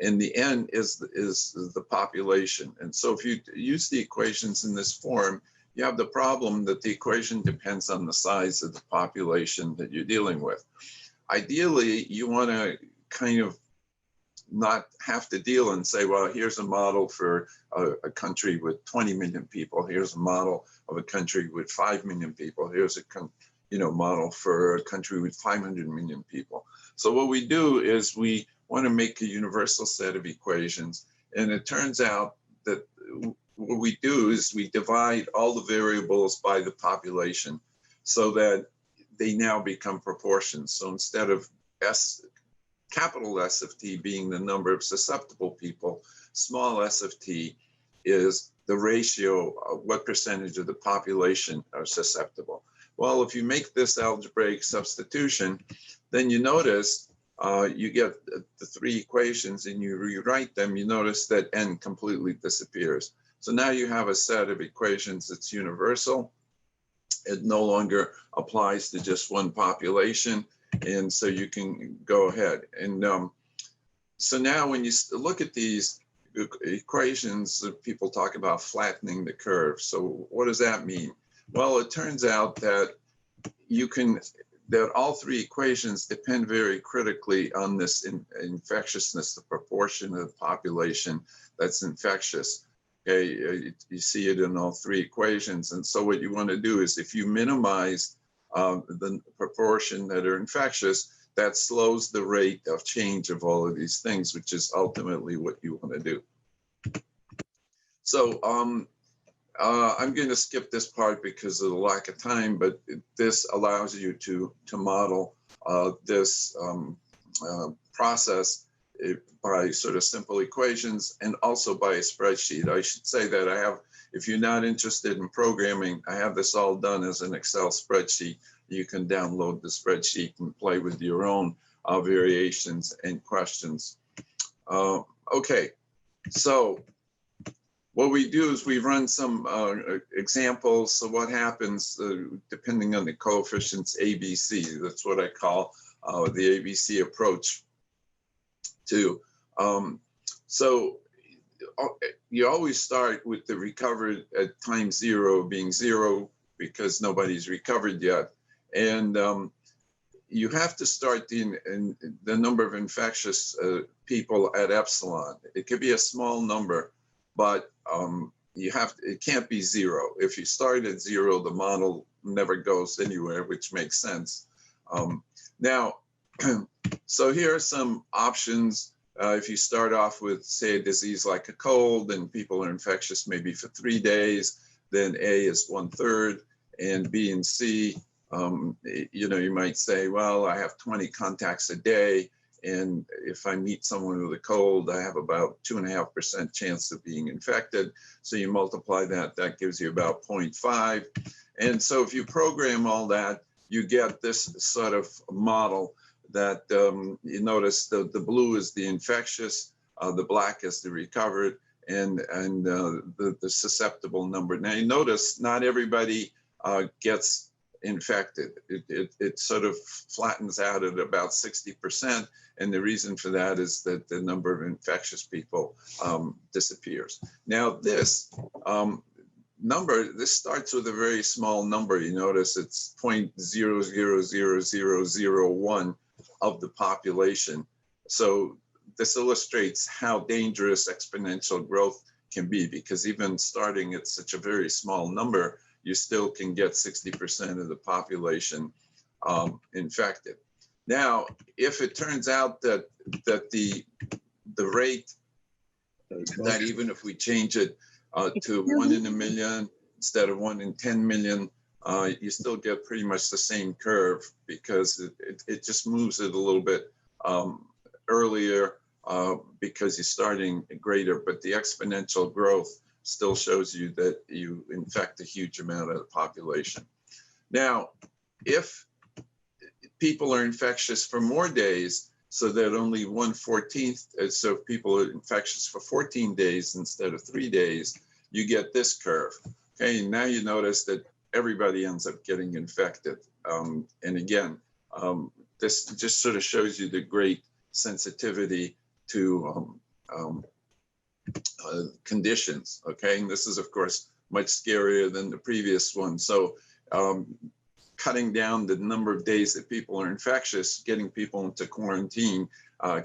and the n is the population. And so if you use the equations in this form, you have the problem that the equation depends on the size of the population that you're dealing with. Ideally, you want to kind of not have to deal and say, well, here's a model for a country with 20 million people. Here's a model of a country with 5 million people. Here's a model for a country with 500 million people. So what we do is we want to make a universal set of equations. And it turns out that what we do is we divide all the variables by the population so that they now become proportions. So instead of capital S of T being the number of susceptible people, small s of T is the ratio of what percentage of the population are susceptible. Well, if you make this algebraic substitution, then you notice you get the 3 equations and you rewrite them, you notice that n completely disappears. So now you have a set of equations that's universal. It no longer applies to just one population. And so you can go ahead. And so now when you look at these equations, people talk about flattening the curve. So what does that mean? Well, it turns out that that all 3 equations depend very critically on this infectiousness, the proportion of the population that's infectious. Okay, you see it in all 3 equations. And so what you want to do is if you minimize the proportion that are infectious, that slows the rate of change of all of these things, which is ultimately what you want to do. So I'm going to skip this part because of the lack of time, but this allows you to model this process by sort of simple equations and also by a spreadsheet. I should say that I have, if you're not interested in programming, I have this all done as an Excel spreadsheet. You can download the spreadsheet and play with your own variations and questions. Okay, so what we do is we run some examples. So what happens depending on the coefficients ABC, that's what I call the ABC approach too. So you always start with the recovered at time 0 being 0 because nobody's recovered yet. And you have to start in the number of infectious people at epsilon. It could be a small number, but it can't be 0. If you start at 0, the model never goes anywhere, which makes sense. Now, so here are some options. If you start off with, say, a disease like a cold, and people are infectious maybe for 3 days, then A is 1/3, and B and C, you might say, well, I have 20 contacts a day, and if I meet someone with a cold, I have about 2.5% chance of being infected. So you multiply that, that gives you about 0.5. And so if you program all that, you get this sort of model that you notice the blue is the infectious, the black is the recovered, and the susceptible number. Now you notice not everybody gets infected. It sort of flattens out at about 60%. And the reason for that is that the number of infectious people disappears. Now this number, this starts with a very small number. You notice it's 0.000001 of the population. So this illustrates how dangerous exponential growth can be, because even starting at such a very small number, you still can get 60% of the population infected. Now, if it turns out that the rate, that even if we change it to 1 in a million instead of 1 in 10 million, you still get pretty much the same curve, because it just moves it a little bit earlier because you're starting greater, but the exponential growth still shows you that you infect a huge amount of the population. Now, if people are infectious for more days, so that only 1/14, so if people are infectious for 14 days instead of 3 days, you get this curve. Okay, and now you notice that everybody ends up getting infected. And again, this just sort of shows you the great sensitivity to conditions. Okay, and this is of course much scarier than the previous one. So cutting down the number of days that people are infectious, getting people into quarantine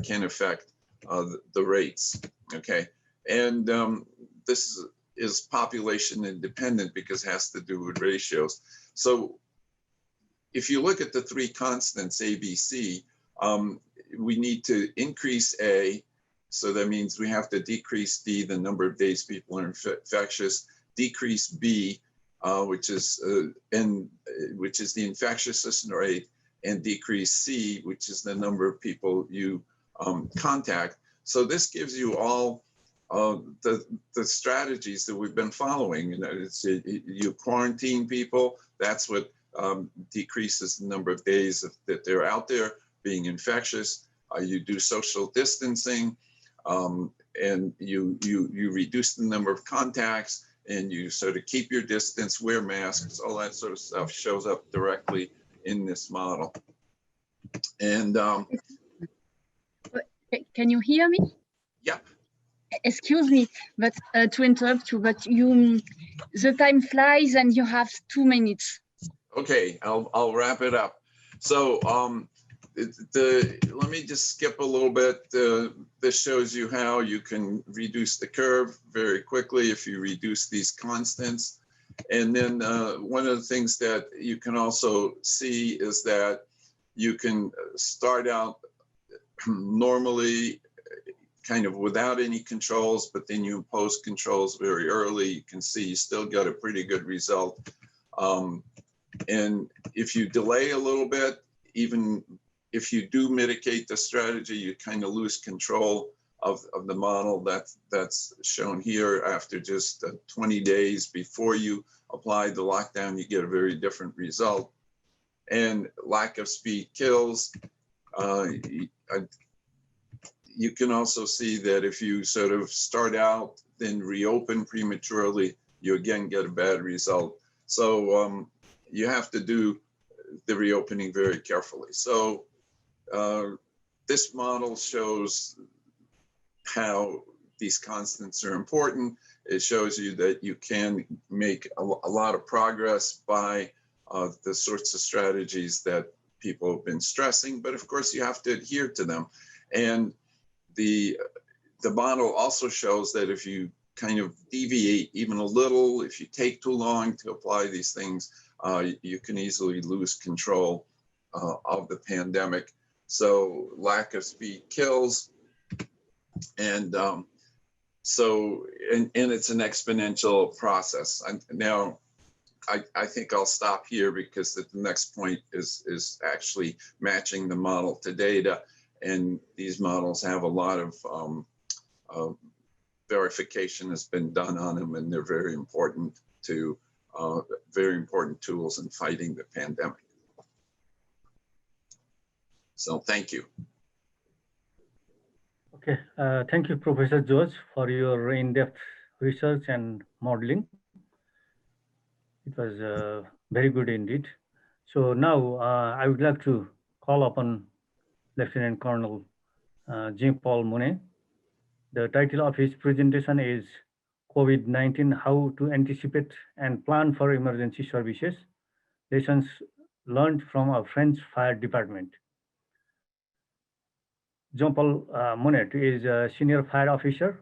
can affect the rates. Okay, and this is population independent because it has to do with ratios. So if you look at the 3 constants, A, B, C, we need to increase A. So that means we have to decrease D, the number of days people are infectious, decrease B, which is the infectiousness rate, and decrease C, which is the number of people you contact. So this gives you all the strategies that we've been following. You know, you quarantine people. That's what decreases the number of days that they're out there being infectious. You do social distancing, and you reduce the number of contacts, and you sort of keep your distance, wear masks, all that sort of stuff shows up directly in this model. And can you hear me? Yeah. Excuse me, but to interrupt you, but the time flies and you have 2 minutes. Okay, I'll wrap it up. So let me just skip a little bit. This shows you how you can reduce the curve very quickly if you reduce these constants. And then one of the things that you can also see is that you can start out normally kind of without any controls, but then you impose controls very early. You can see you still get a pretty good result. And if you delay a little bit, even if you do mitigate the strategy, you kind of lose control of the model. That's shown here. After just 20 days before you apply the lockdown, you get a very different result. And lack of speed kills. You can also see that if you sort of start out, then reopen prematurely, you again get a bad result. So you have to do the reopening very carefully. So this model shows how these constants are important. It shows you that you can make a lot of progress by the sorts of strategies that people have been stressing, but of course you have to adhere to them. And the model also shows that if you kind of deviate even a little, if you take too long to apply these things, you can easily lose control of the pandemic. So lack of speed kills. And so it's an exponential process. And now I think I'll stop here because the next point is actually matching the model to data. And these models have a lot of verification has been done on them, and they're very important tools in fighting the pandemic. So thank you. Okay, thank you, Professor George, for your in-depth research and modeling. It was very good indeed. So now I would like to call upon Lieutenant Colonel Jean-Paul Monet. The title of his presentation is COVID-19, How to Anticipate and Plan for Emergency Services, Lessons Learned from our French Fire Department. Jean-Paul Monet is a senior fire officer.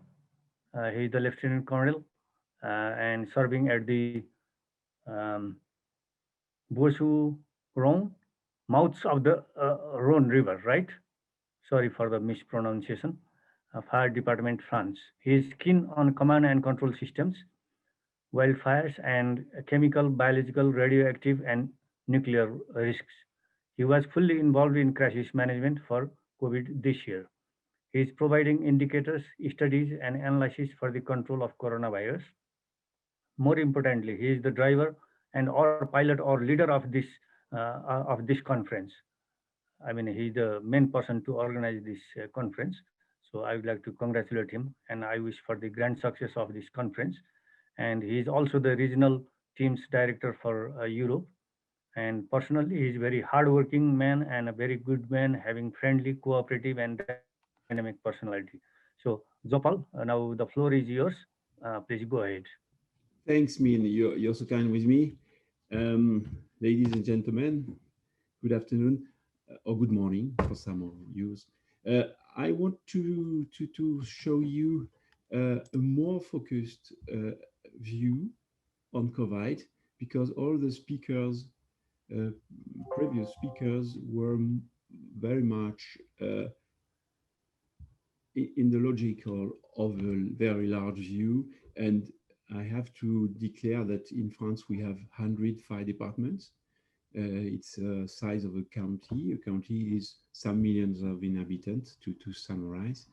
He is the Lieutenant Colonel and serving at the Rhone, mouths of the Rhone River, right? Sorry for the mispronunciation. Fire Department, France. He is keen on command and control systems, wildfires, and chemical, biological, radioactive, and nuclear risks. He was fully involved in crisis management for COVID this year. He is providing indicators, studies, and analysis for the control of coronavirus. More importantly, he is the driver and or pilot or leader of this conference. I mean, he's the main person to organize this conference. So I would like to congratulate him, and I wish for the grand success of this conference. And he is also the regional teams director for Europe. And personally, he is a very hardworking man and a very good man, having friendly, cooperative, and dynamic personality. So, Jopal, now the floor is yours. Please go ahead. Thanks, Min. You're so kind with me. Ladies and gentlemen, good afternoon or good morning for some of you. I want to show you a more focused view on COVID, because all the speakers, previous speakers, were very much in the logical of a very large view. And I have to declare that in France we have 100 fire departments. It's a size of a county. A county is some millions of inhabitants, to summarize.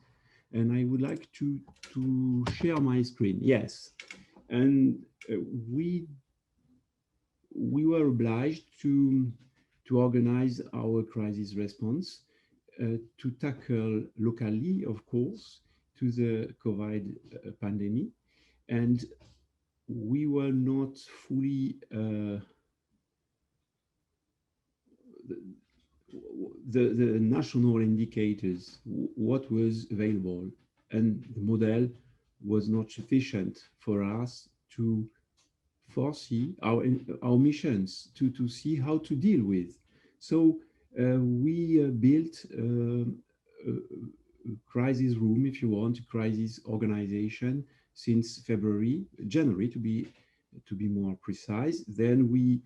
And I would like to share my screen. Yes, and we were obliged to organize our crisis response to tackle locally, of course, to the COVID pandemic. And we were not fully the national indicators, what was available, and the model was not sufficient for us to foresee our missions, to see how to deal with. So we built a crisis room, if you want, a crisis organization since January to be more precise. Then we,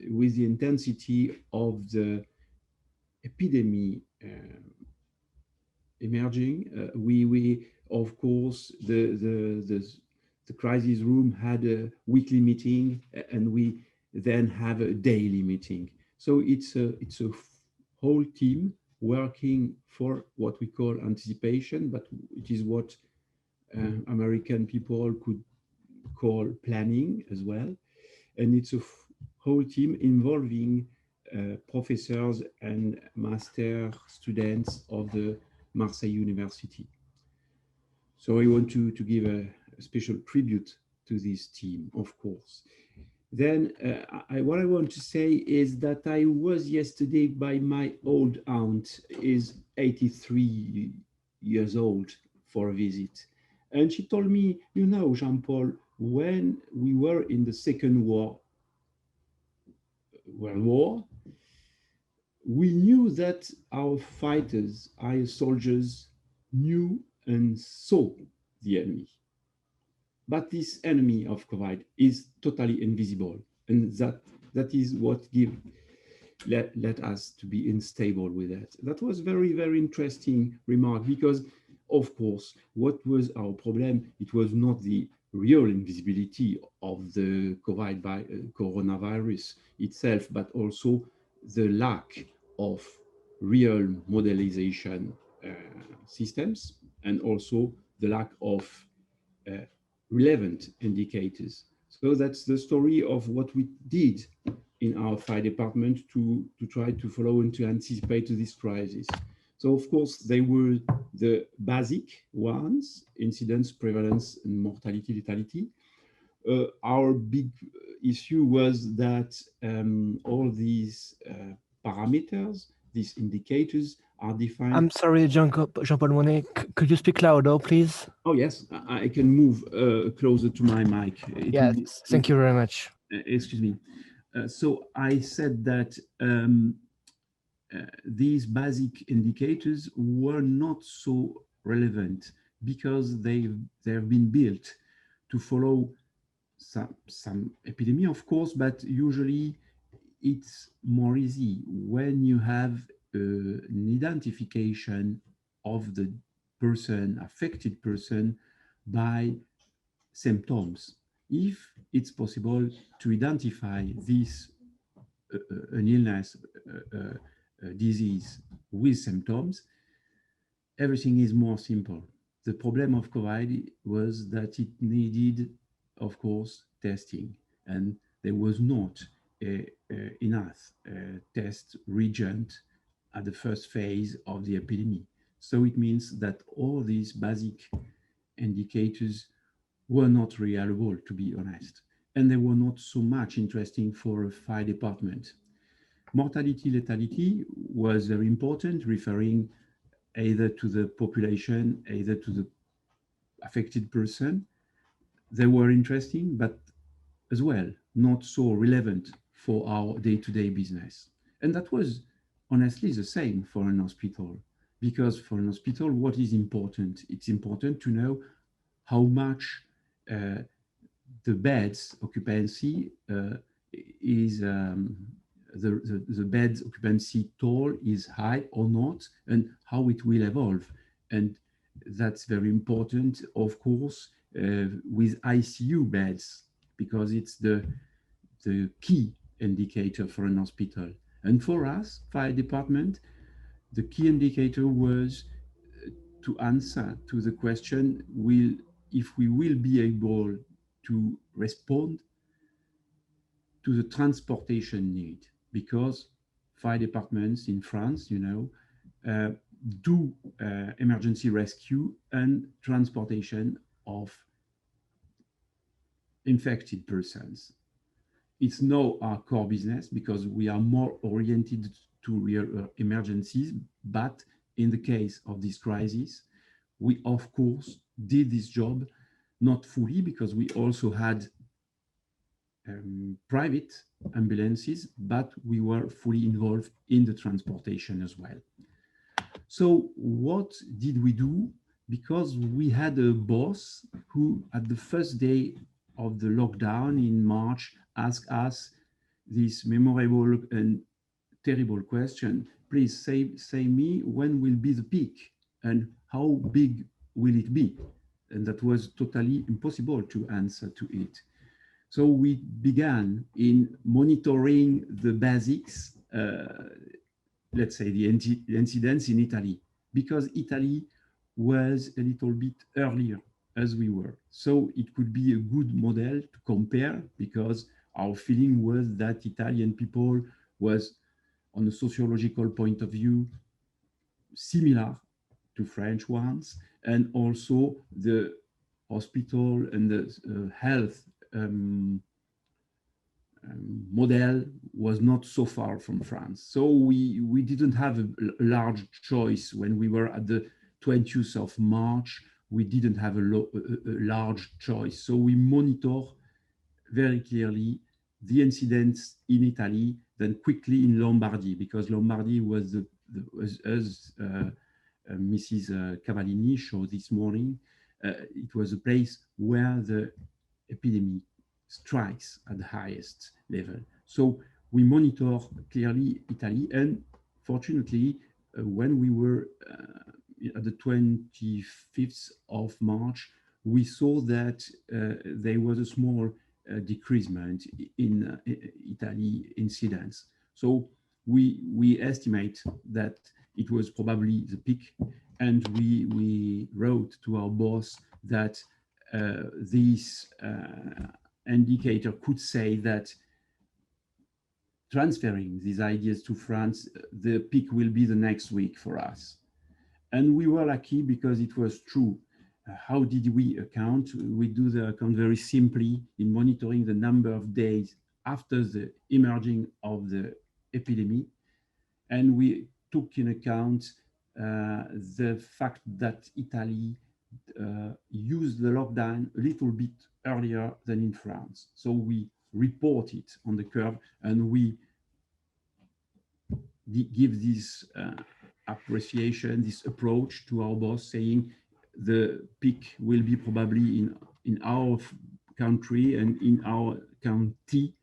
with the intensity of the epidemic emerging, we of course the crisis room had a weekly meeting, and we then have a daily meeting. So it's a whole team working for what we call anticipation, but it is what American people could call planning as well. And it's a whole team involving professors and master students of the Marseille University. So I want to give a special tribute to this team, of course. Then what I want to say is that I was yesterday by my old aunt, is 83 years old for a visit. And she told me, you know, Jean-Paul, when we were in the Second World War, we knew that our fighters, our soldiers, knew and saw the enemy. But this enemy of COVID is totally invisible. And that is what led us to be unstable with that. That was very, very interesting remark because, of course, what was our problem? It was not the real invisibility of the coronavirus itself, but also the lack of real modelization systems and also the lack of relevant indicators. So that's the story of what we did in our fire department to try to follow and to anticipate this crisis. So of course, they were the basic ones: incidence, prevalence, and mortality, lethality. Our big issue was that all these parameters, these indicators are defined. I'm sorry, Jean-Paul Monet, could you speak louder, please? Oh yes, I can move closer to my mic. Yes, thank you very much. Excuse me. So I said that these basic indicators were not so relevant because they have been built to follow some epidemic, of course, but usually it's more easy when you have an identification of the affected person by symptoms. If it's possible to identify this an illness, disease with symptoms, everything is more simple. The problem of COVID was that it needed, of course, testing, and there was not enough test reagent at the first phase of the epidemic. So it means that all these basic indicators were not reliable, to be honest, and they were not so much interesting for a fire department. Mortality, lethality was very important, referring either to the population, either to the affected person. They were interesting, but as well, not so relevant for our day-to-day business. And that was honestly the same for an hospital, because for an hospital, what is important? It's important to know how much the bed's occupancy is the bed's occupancy toll is high or not, and how it will evolve. And that's very important, of course, with ICU beds, because it's the key indicator for an hospital. And for us, fire department, the key indicator was to answer to the question, if we will be able to respond to the transportation need, because fire departments in France, you know, do emergency rescue and transportation of infected persons. It's not our core business because we are more oriented to real emergencies, but in the case of this crisis, we of course did this job, not fully because we also had private ambulances, but we were fully involved in the transportation as well. So what did we do? Because we had a boss who, at the first day of the lockdown in March, asked us this memorable and terrible question: please say me when will be the peak and how big will it be? And that was totally impossible to answer to it. So we began in monitoring the basics, let's say the incidence in Italy, because Italy was a little bit earlier as we were. So it could be a good model to compare, because our feeling was that Italian people was, on a sociological point of view, similar to French ones, and also the hospital and the health model was not so far from France. So we didn't have a large choice when we were at the 20th of March, we didn't have a large choice. So we monitor very clearly the incidents in Italy, then quickly in Lombardy, because Lombardy was, as Mrs. Cavallini showed this morning, it was a place where the epidemic strikes at the highest level. So we monitor clearly Italy, and fortunately, when we were at the 25th of March, we saw that there was a small decreasement in Italy incidence. So we estimate that it was probably the peak, and we wrote to our boss that this indicator could say that transferring these ideas to France, the peak will be the next week for us. And we were lucky because it was true. How did we account? We do the account very simply in monitoring the number of days after the emerging of the epidemic. And we took in account the fact that Italy used the lockdown a little bit earlier than in France. So we report it on the curve, and we give this appreciation, this approach to our boss, saying the peak will be probably in our country and in our county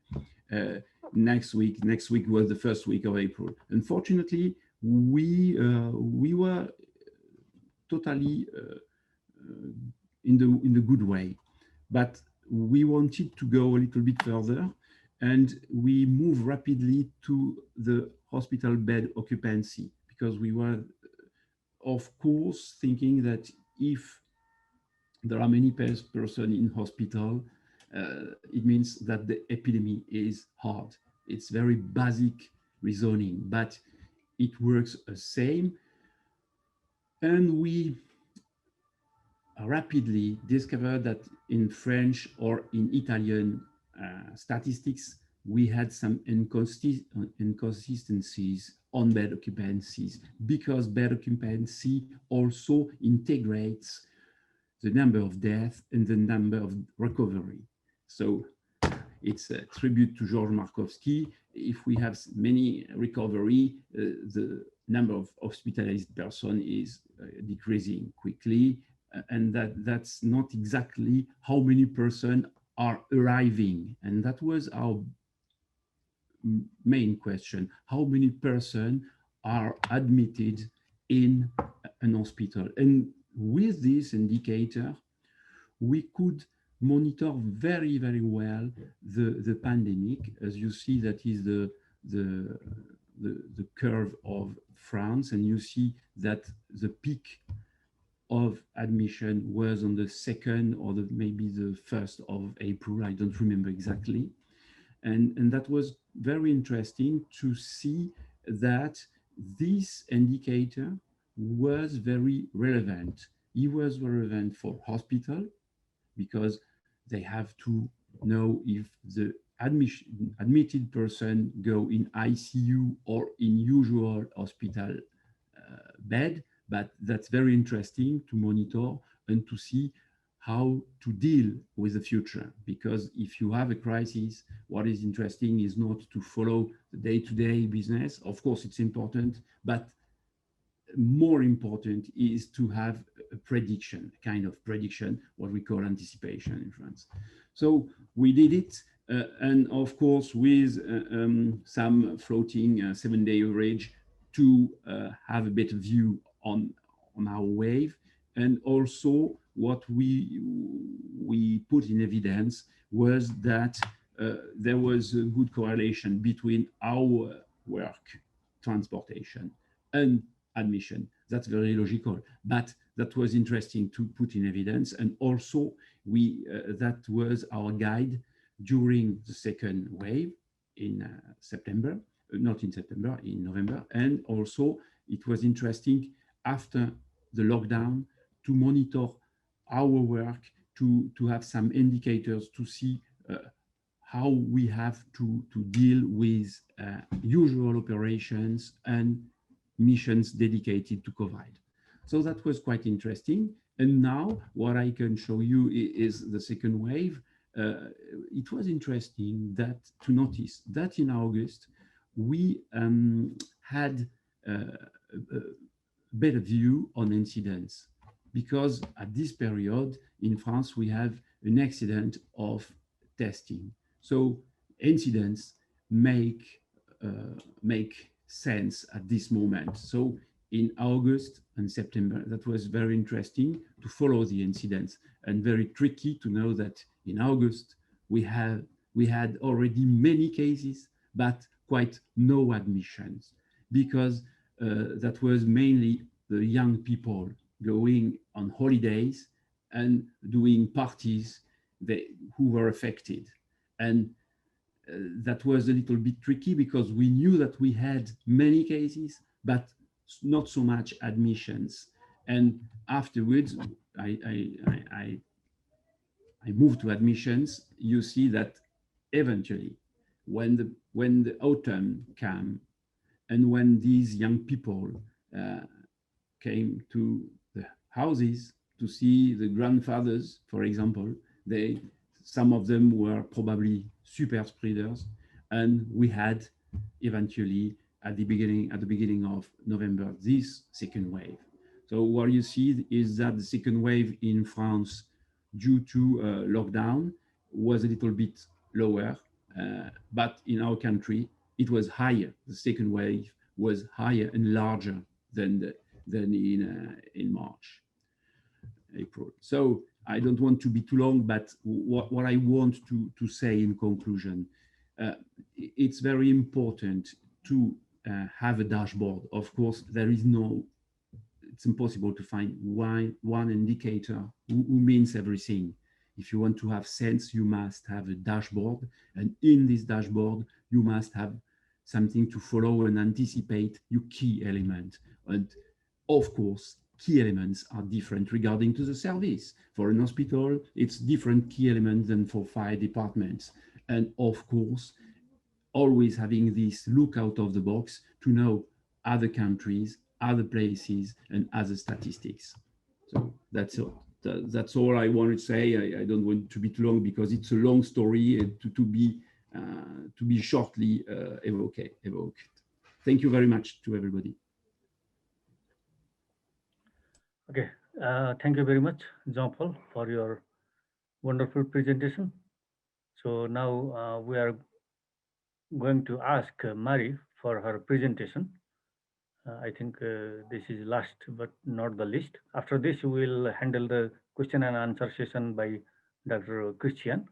next week. Next week was the first week of April. Unfortunately, we were totally in the good way, but we wanted to go a little bit further, and we moved rapidly to the hospital bed occupancy, because we were, of course, thinking that if there are many persons in hospital, it means that the epidemic is hard. It's very basic reasoning, but it works the same. And we rapidly discovered that in French or in Italian statistics, we had some inconsistencies on bed occupancies, because bed occupancy also integrates the number of deaths and the number of recovery. So it's a tribute to George Markowski. If we have many recovery, the number of hospitalized person is decreasing quickly, and that's not exactly how many persons are arriving. And that was our main question: how many persons are admitted in an hospital? And with this indicator, we could monitor very, very well the pandemic. As you see, that is the curve of France, and you see that the peak of admission was on the 2nd or maybe the 1st of April. I don't remember exactly. And that was very interesting to see that this indicator was very relevant. It was relevant for hospital, because they have to know if the admitted person go in ICU or in usual hospital bed. But that's very interesting to monitor and to see how to deal with the future. Because if you have a crisis, what is interesting is not to follow the day-to-day business. Of course, it's important, but more important is to have a prediction, a kind of prediction, what we call anticipation in France. So we did it, and of course with some floating 7-day average to have a better view on our wave. And also what we put in evidence was that there was a good correlation between our work, transportation, and admission. That's very logical, but that was interesting to put in evidence. And also that was our guide during the second wave in September, not in September, in November. And also it was interesting after the lockdown to monitor our work, to have some indicators to see how we have to deal with usual operations and missions dedicated to COVID. So that was quite interesting. And now what I can show you is the second wave. It was interesting that to notice that in August, we had a better view on incidents, because at this period in France, we have an accident of testing. So incidents make sense at this moment. So in August and September, that was very interesting to follow the incidents, and very tricky to know that in August we had already many cases, but quite no admissions, because that was mainly the young people going on holidays and doing parties who were affected. And that was a little bit tricky, because we knew that we had many cases, but not so much admissions. And afterwards, I moved to admissions. You see that eventually, when the autumn came, and when these young people came to the houses to see the grandfathers, for example, some of them were probably super spreaders, and we had eventually at the beginning of November this second wave. So what you see is that the second wave in France, due to lockdown, was a little bit lower, but in our country it was higher. The second wave was higher and larger than in March, April. So I don't want to be too long, but what I want to say in conclusion, it's very important to have a dashboard. Of course, it's impossible to find one indicator who means everything. If you want to have sense, you must have a dashboard, and in this dashboard, you must have something to follow and anticipate your key element. And of course, key elements are different regarding to the service. For an hospital, it's different key elements than for fire departments. And of course, always having this look out of the box to know other countries, other places, and other statistics. So that's all. That's all I want to say. I don't want to be too long, because it's a long story to be shortly evoked. Thank you very much to everybody. Okay, thank you very much, Jean-Paul, for your wonderful presentation. So now we are going to ask Mary for her presentation. I think this is last but not the least. After this, we will handle the question and answer session by Dr. Christian.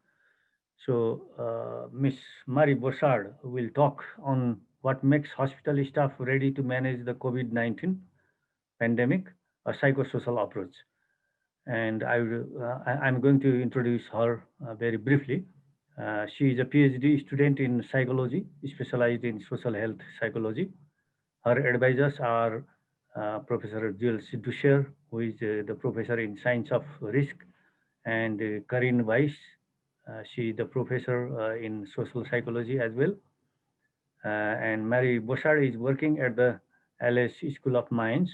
So Miss Marie Bossard will talk on what makes hospital staff ready to manage the COVID-19 pandemic, a psychosocial approach. And I'm going to introduce her very briefly. She is a PhD student in psychology, specialized in social health psychology. Her advisors are Professor Jules Duscher, who is the professor in science of risk, and Karin Weiss. She is the professor in social psychology as well. And Mary Bossard is working at the LS School of Mines.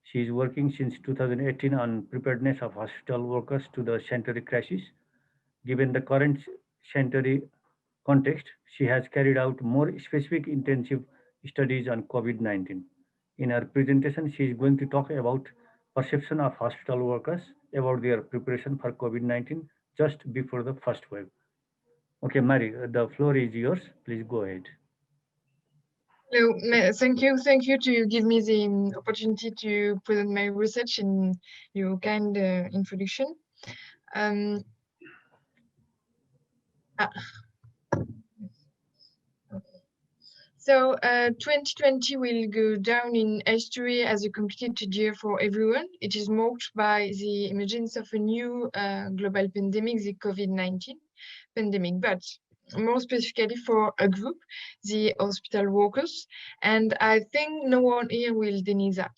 She is working since 2018 on preparedness of hospital workers to the sanitary crisis. Given the current sanitary context, she has carried out more specific intensive studies on COVID-19. In her presentation, she is going to talk about perception of hospital workers about their preparation for COVID-19 just before the first wave. Okay, Mary, the floor is yours. Please go ahead. Hello, thank you to give me the opportunity to present my research and your kind introduction. So 2020 will go down in history as a complicated year for everyone. It is marked by the emergence of a new global pandemic, the COVID-19 pandemic, but more specifically for a group, the hospital workers. And I think no one here will deny that.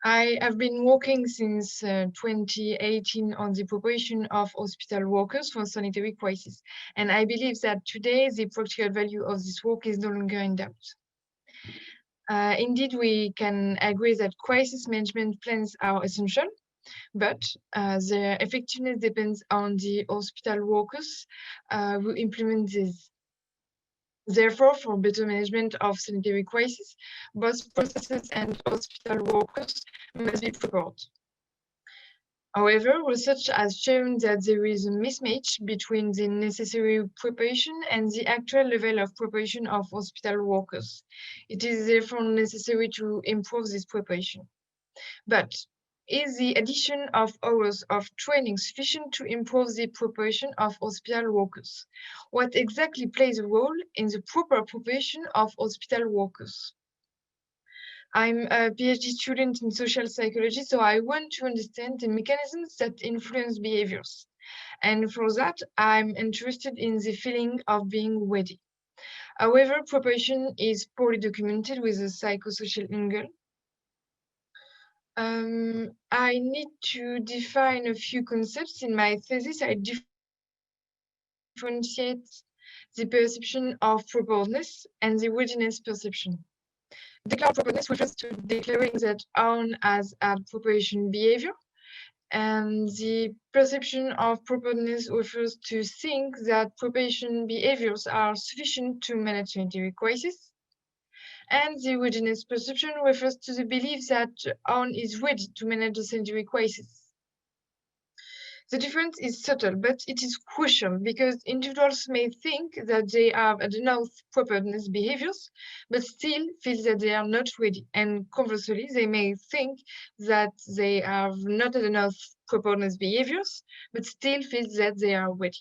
I have been working since 2018 on the preparation of hospital workers for sanitary crisis. And I believe that today the practical value of this work is no longer in doubt. Indeed, we can agree that crisis management plans are essential, but their effectiveness depends on the hospital workers who implement these. Therefore, for better management of sanitary crisis, both processes and hospital workers must be prepared. However, research has shown that there is a mismatch between the necessary preparation and the actual level of preparation of hospital workers. It is therefore necessary to improve this preparation. But is the addition of hours of training sufficient to improve the preparation of hospital workers? What exactly plays a role in the proper preparation of hospital workers? I'm a PhD student in social psychology, so I want to understand the mechanisms that influence behaviors. And for that, I'm interested in the feeling of being ready. However, preparation is poorly documented with a psychosocial angle. I need to define a few concepts in my thesis. I differentiate the perception of preparedness and the readiness perception. Declared preparedness refers to declaring that one has had preparation behavior, and the perception of preparedness refers to think that preparation behaviors are sufficient to manage sanitary crisis. And the readiness perception refers to the belief that one is ready to manage a sanitary crisis. The difference is subtle, but it is crucial because individuals may think that they have enough preparedness behaviors, but still feel that they are not ready. And conversely, they may think that they have not enough preparedness behaviors, but still feel that they are ready.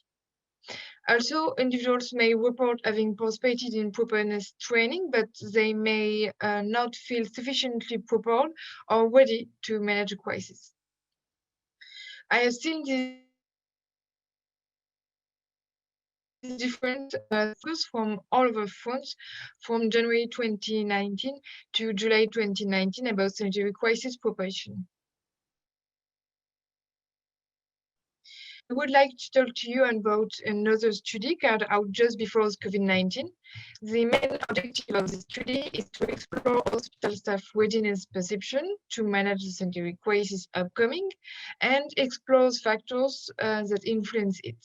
Also, individuals may report having participated in preparedness training, but they may not feel sufficiently prepared or ready to manage a crisis. I have seen this different focus from all over France from January 2019 to July 2019 about sanitary crisis preparation. I would like to talk to you about another study carried out just before COVID-19. The main objective of the study is to explore hospital staff readiness perception to manage the sanitary crisis upcoming and explore factors that influence it.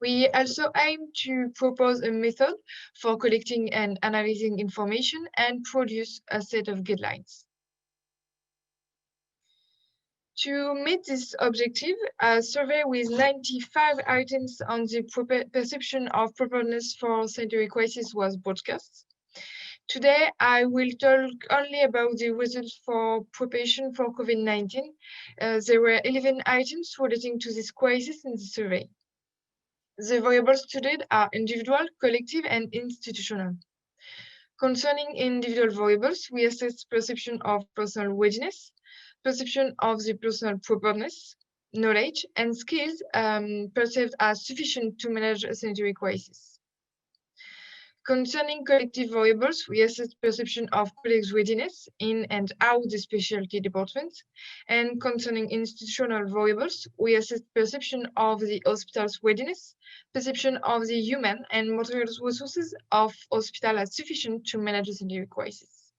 We also aim to propose a method for collecting and analyzing information and produce a set of guidelines. To meet this objective, a survey with 95 items on the perception of preparedness for sanitary crisis was broadcast. Today, I will talk only about the results for preparation for COVID-19. There were 11 items relating to this crisis in the survey. The variables studied are individual, collective, and institutional. Concerning individual variables, we assess perception of personal readiness, perception of the personal preparedness, knowledge, and skills perceived as sufficient to manage a sanitary crisis. Concerning collective variables, we assess perception of colleagues' readiness in and out the specialty department. And concerning institutional variables, we assess perception of the hospital's readiness, perception of the human and material resources of hospital as sufficient to manage a sanitary crisis.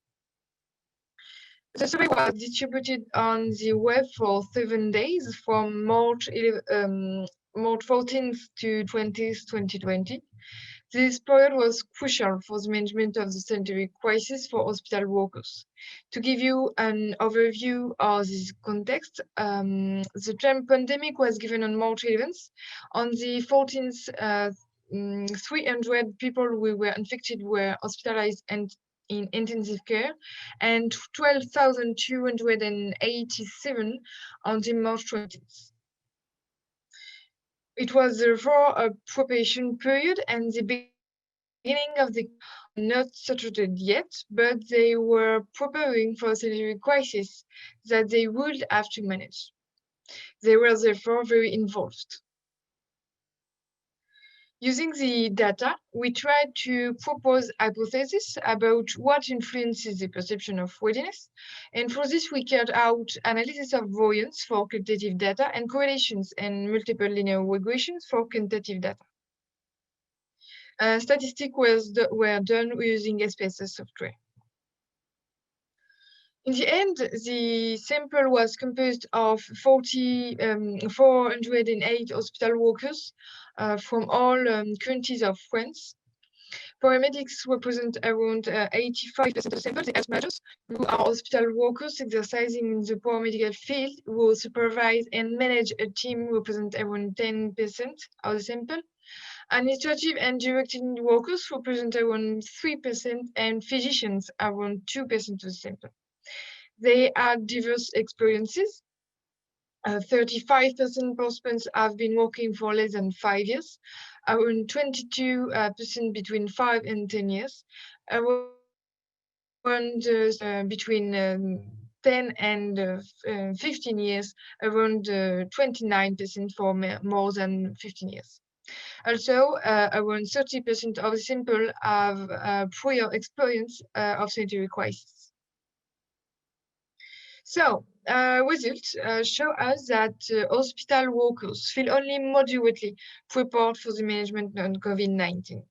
The survey was distributed on the web for 7 days from March 14th to 20th, 2020. This period was crucial for the management of the sanitary crisis for hospital workers. To give you an overview of this context, the term pandemic was given on March 11th. On the 14th, 300 people who were infected were hospitalized and in intensive care, and 12,287 on the March 20th. It was therefore a preparation period, and the beginning of the not started yet, but they were preparing for a sanitary crisis that they would have to manage. They were therefore very involved. Using the data, we tried to propose hypotheses about what influences the perception of readiness. And for this, we carried out analysis of variance for qualitative data and correlations and multiple linear regressions for quantitative data. Statistics were done using SPSS software. In the end, the sample was composed of 408 hospital workers from all counties of France. Paramedics represent around 85% of the sample. The health managers, who are hospital workers exercising in the paramedical field, who supervise and manage a team, represent around 10% of the sample. Administrative and directing workers represent around 3%, and physicians around 2% of the sample. They had diverse experiences. 35% participants have been working for less than 5 years, around 22% between 5 and 10 years, around between 10 and 15 years, around 29% for more than 15 years. Also, around 30% of the sample have prior experience of sanitary crisis. So, results show us that hospital workers feel only moderately prepared for the management of COVID-19.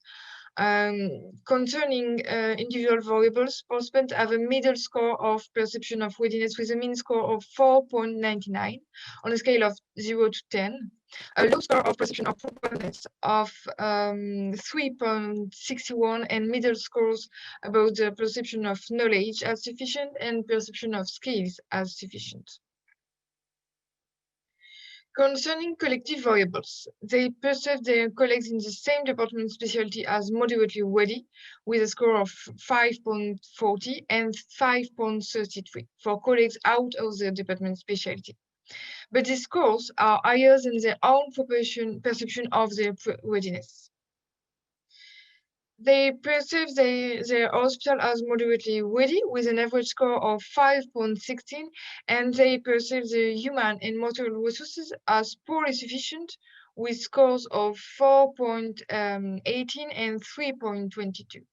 Concerning individual variables, participants have a middle score of perception of readiness with a mean score of 4.99 on a scale of 0 to 10. A low score of perception of preparedness of 3.61, and middle scores about the perception of knowledge as sufficient and perception of skills as sufficient. Concerning collective variables, they perceive their colleagues in the same department specialty as moderately ready, with a score of 5.40 and 5.33 for colleagues out of the department specialty. But these scores are higher than their own perception of their readiness. They perceive their hospital as moderately ready with an average score of 5.16, and they perceive the human and material resources as poorly sufficient with scores of 4.18 and 3.22.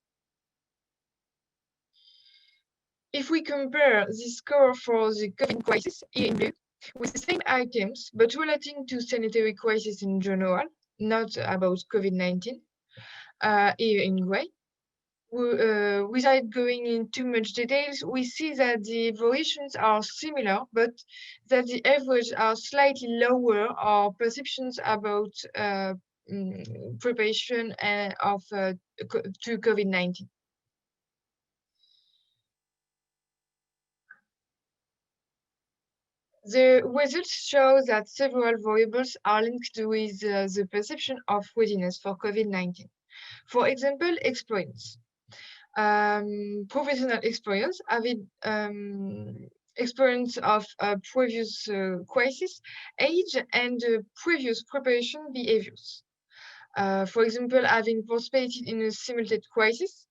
If we compare this score for the COVID crisis, here in blue, with the same items, but relating to sanitary crisis in general, not about COVID-19, here in gray, without going into much details, we see that the variations are similar, but that the averages are slightly lower, or perceptions about preparation to COVID-19. The results show that several variables are linked with the perception of readiness for COVID-19. For example, experience. Professional experience, having experience of previous crisis, age, and previous preparation behaviors. For example, having participated in a simulated crisis,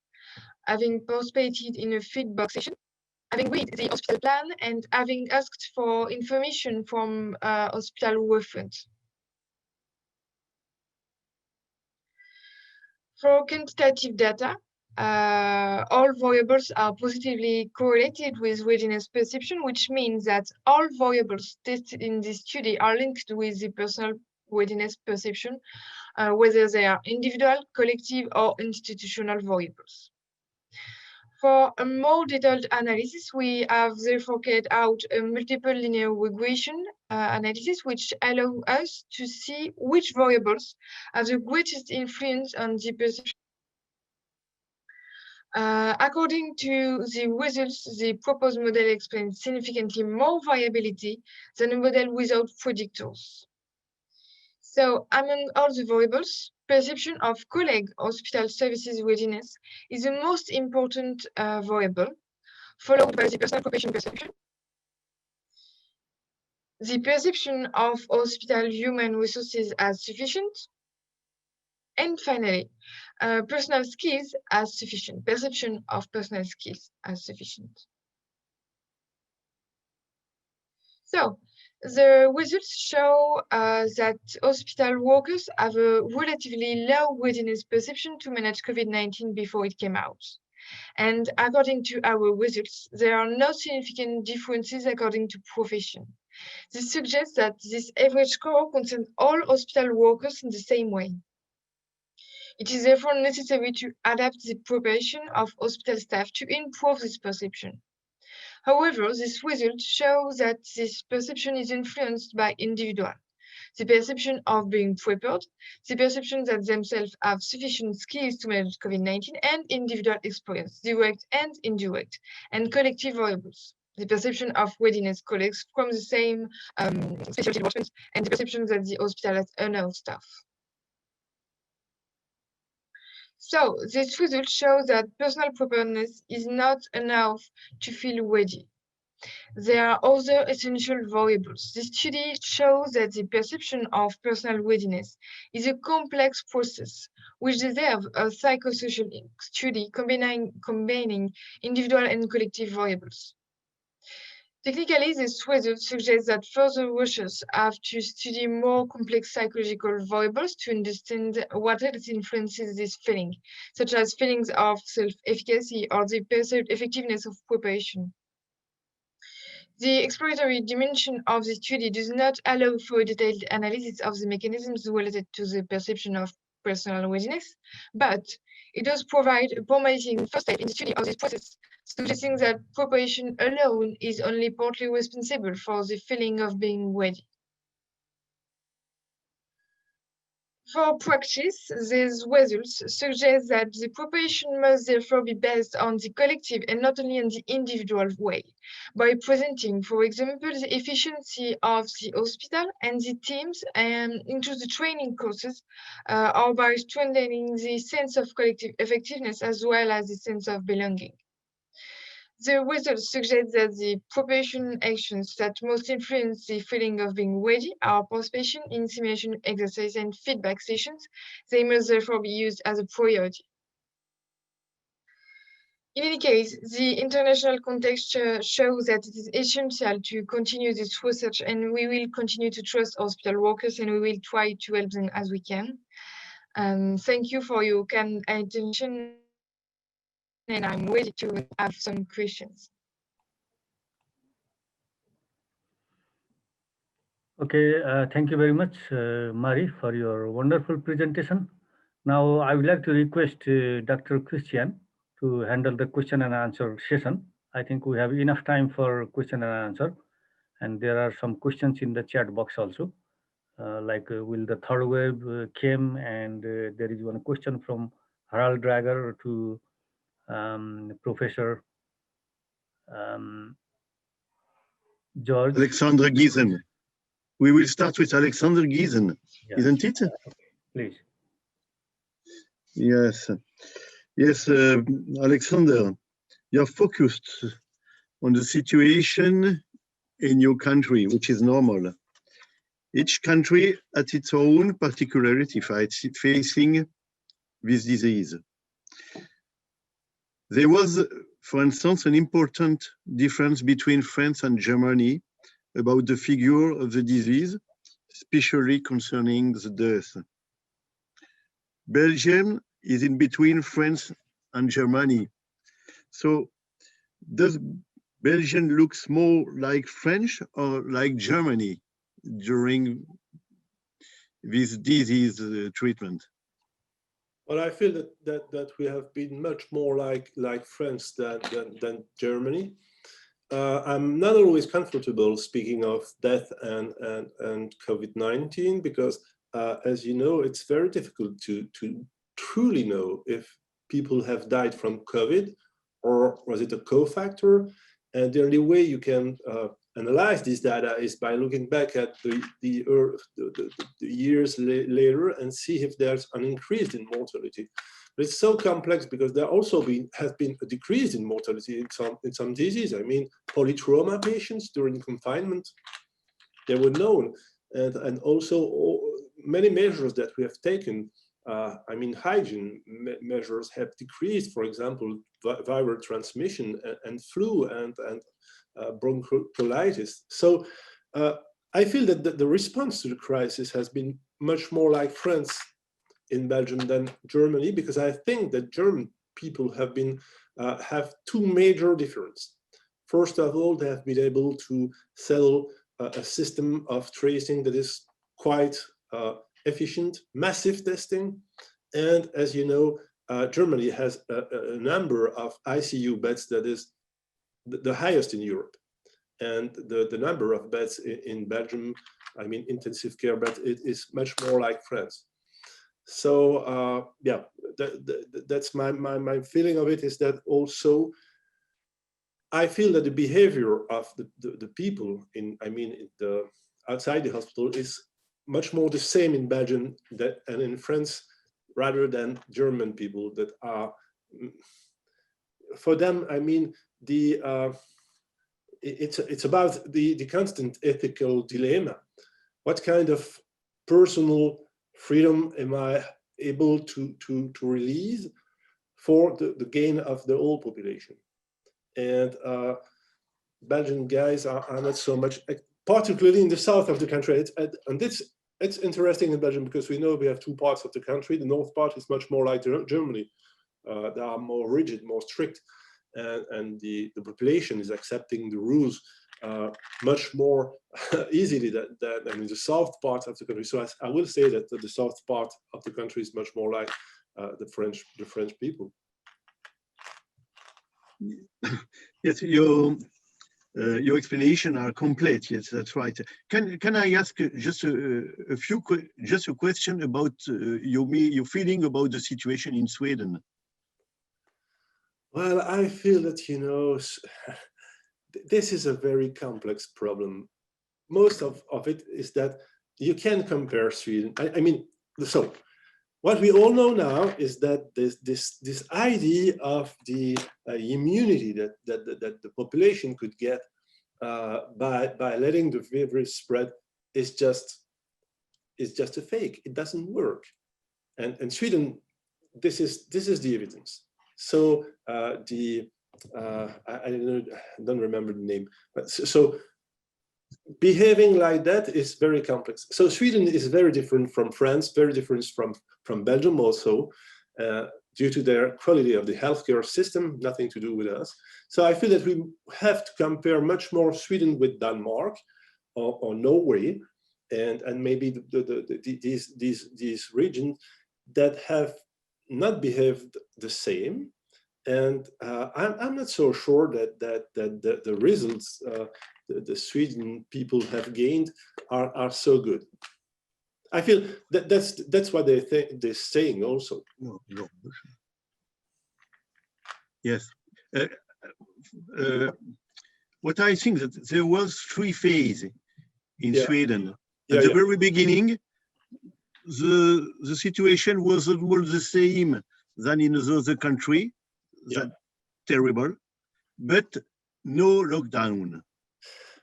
having participated in a feedback session, having read the hospital plan, and having asked for information from hospital reference. For quantitative data, all variables are positively correlated with readiness perception, which means that all variables tested in this study are linked with the personal readiness perception, whether they are individual, collective, or institutional variables. For a more detailed analysis, we have therefore carried out a multiple linear regression analysis, which allows us to see which variables have the greatest influence on the perception. According to the results, the proposed model explains significantly more variability than a model without predictors. So, among all the variables, perception of colleague hospital services readiness is the most important variable, followed by the personal preparation perception, the perception of hospital human resources as sufficient, and finally, personal skills as sufficient, perception of personal skills as sufficient. So, the results show that hospital workers have a relatively low readiness perception to manage COVID-19 before it came out. And according to our results, there are no significant differences according to profession. This suggests that this average score concerns all hospital workers in the same way. It is therefore necessary to adapt the preparation of hospital staff to improve this perception. However, this result shows that this perception is influenced by individual. The perception of being prepared, the perception that themselves have sufficient skills to manage COVID-19, and individual experience, direct and indirect, and collective variables. The perception of readiness collects from the same specialty departments, and the perception that the hospital has enough staff. So this result shows that personal preparedness is not enough to feel ready. There are other essential variables. This study shows that the perception of personal readiness is a complex process, which deserves a psychosocial study combining individual and collective variables. Technically, this result suggests that further research have to study more complex psychological variables to understand what else influences this feeling, such as feelings of self-efficacy or the perceived effectiveness of preparation. The exploratory dimension of the study does not allow for a detailed analysis of the mechanisms related to the perception of personal readiness, but it does provide a promising first step in the study of this process, suggesting that preparation alone is only partly responsible for the feeling of being ready. For practice, these results suggest that the preparation must therefore be based on the collective and not only on the individual way, by presenting, for example, the efficiency of the hospital and the teams into the training courses, or by strengthening the sense of collective effectiveness as well as the sense of belonging. The results suggest that the preparation actions that most influence the feeling of being ready are participation in simulation exercise and feedback sessions. They must therefore be used as a priority. In any case, the international context shows that it is essential to continue this research, and we will continue to trust hospital workers, and we will try to help them as we can. Thank you for your kind attention, and I'm ready to have some questions. Okay, thank you very much, Mari, for your wonderful presentation. Now, I would like to request Dr. Christian to handle the question and answer session. I think we have enough time for question and answer, and there are some questions in the chat box also, like will the third wave came, and there is one question from Harald Drager to Professor George. Alexander Giesen. We will start with Alexander Giesen, Yeah. isn't it? Please. Yes. Yes, Alexander, you're focused on the situation in your country, which is normal. Each country has its own particularity facing this disease. There was, for instance, an important difference between France and Germany about the figure of the disease, especially concerning the death. Belgium is in between France and Germany. So does Belgium looks more like French or like Germany during this disease treatment? Well, I feel that we have been much more like France than Germany. I'm not always comfortable speaking of death and COVID-19 because, as you know, it's very difficult to truly know if people have died from COVID or was it a cofactor. And the only way you can analyze this data is by looking back at the years later and see if there's an increase in mortality. But it's so complex because there also has been a decrease in mortality in some diseases. I mean, polytrauma patients during confinement, they were known, and also many measures that we have taken. I mean, hygiene measures have decreased. For example, viral transmission and flu and bronchiolitis. So I feel that the response to the crisis has been much more like France in Belgium than Germany, because I think that German people have two major differences. First of all, they have been able to sell a system of tracing that is quite efficient, massive testing. And as you know, Germany has a number of ICU beds that is the highest in Europe. And the number of beds in Belgium, I mean, intensive care beds, it is much more like France. So yeah, that's my feeling of it, is that also I feel that the behavior of the people outside the hospital is much more the same in Belgium and in France, rather than German people that are, for them, I mean, it's about the constant ethical dilemma. What kind of personal freedom am I able to release for the gain of the whole population? And Belgian guys are not so much, particularly in the south of the country. And it's interesting in Belgium, because we know we have two parts of the country. The north part is much more like Germany. They are more rigid, more strict, and the population is accepting the rules much more easily than in the south part of the country. So I will say that the south part of the country is much more like the French people. Yes, your explanation are complete. Yes, that's right. Can I ask just a question about your feeling about the situation in Sweden? Well, I feel that, you know, this is a very complex problem. Most of it is that you can compare Sweden. I mean, so what we all know now is that this idea of the immunity that the population could get by letting the virus spread is just a fake. It doesn't work. And Sweden, this is the evidence. So I don't remember the name, but so behaving like that is very complex. So Sweden is very different from France, very different from Belgium also, due to their quality of the healthcare system, nothing to do with us. So I feel that we have to compare much more Sweden with Denmark or Norway, and maybe these regions that have not behaved the same. And I'm not so sure that the results the Sweden people have gained are so good. I feel that's what they're saying also. No. Yes. What I think that there was 3 phases in Sweden. At the very beginning, the situation was almost the same than in the other country. That terrible, but no lockdown.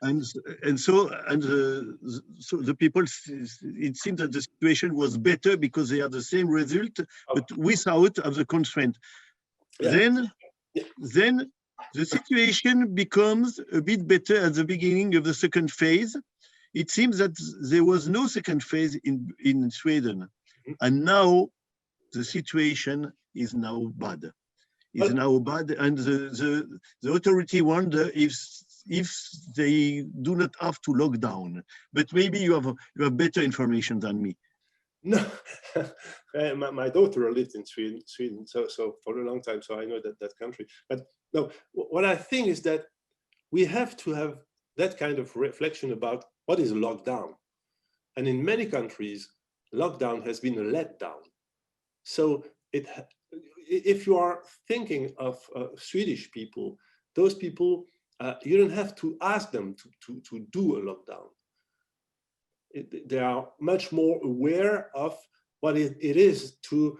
And so the people, it seemed that the situation was better because they had the same result, but without the constraint. Then the situation becomes a bit better at the beginning of the second phase. It seems that there was no second phase in Sweden, and now the situation is now bad. And the authority wonder if they do not have to lock down. But maybe you have better information than me. No, my daughter lived in Sweden, so for a long time, so I know that country. But no, what I think is that we have to have that kind of reflection about what is a lockdown. And in many countries, lockdown has been a letdown. So if you are thinking of Swedish people, those people, you don't have to ask them to do a lockdown. They are much more aware of what it is to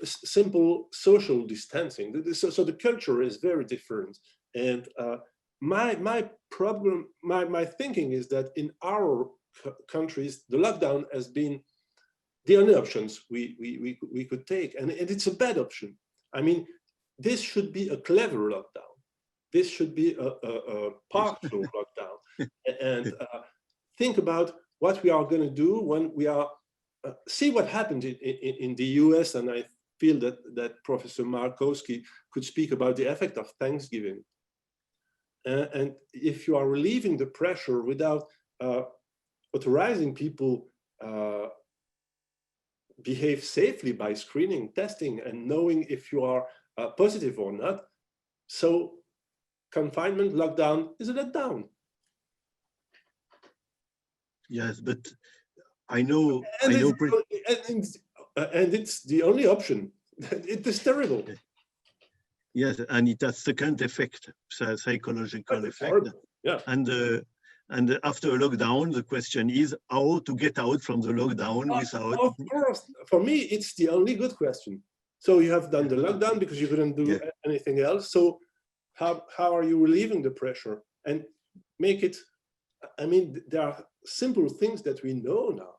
simple social distancing. So the culture is very different. And my problem, my thinking is that in our countries, the lockdown has been the only options we could take, and it's a bad option. I mean, this should be a clever lockdown. This should be a partial lockdown, and think about what we are going to do when we are see what happened in the US, and I feel that Professor Markowski could speak about the effect of Thanksgiving. And if you are relieving the pressure without authorizing people behave safely by screening, testing, and knowing if you are positive or not. So confinement, lockdown is a letdown. Yes, but I know, And, I know. and it's the only option. It is terrible. Yes, and it has second effect, psychological effect. Horrible. Yeah. And after a lockdown, the question is how to get out from the lockdown without. Of course, for me, it's the only good question. So you have done the lockdown because you couldn't do anything else. So how are you relieving the pressure and make it? I mean, there are simple things that we know now.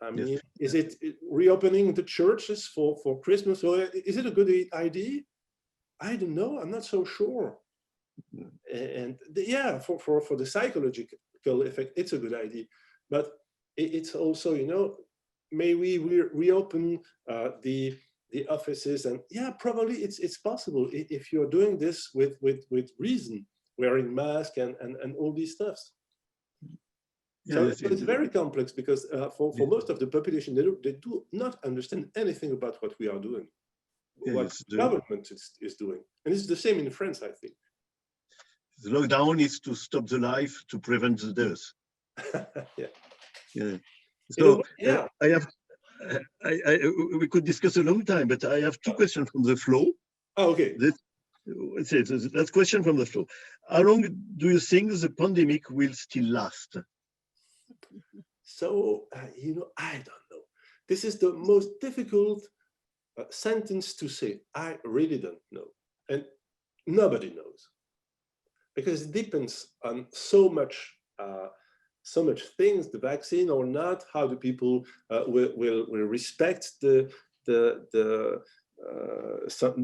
I mean, is it reopening the churches for Christmas? Or is it a good idea? I don't know. I'm not so sure. And yeah, for the psychological effect, it's a good idea. But it's also, you know, may we reopen the offices, and yeah, probably it's possible if you're doing this with reason, wearing mask and all these stuffs. So it's very complex because for most of the population, they do not understand anything about what we are doing, what the government is doing. And it's the same in France, I think. The lockdown is to stop the life, to prevent the death. Yeah. So I have, we could discuss a long time, but I have two questions from the floor. Oh, okay. That's question from the floor. How long do you think the pandemic will still last? So, you know, I don't know. This is the most difficult sentence to say. I really don't know. And nobody knows. Because it depends on so much things, the vaccine or not, how the people will respect the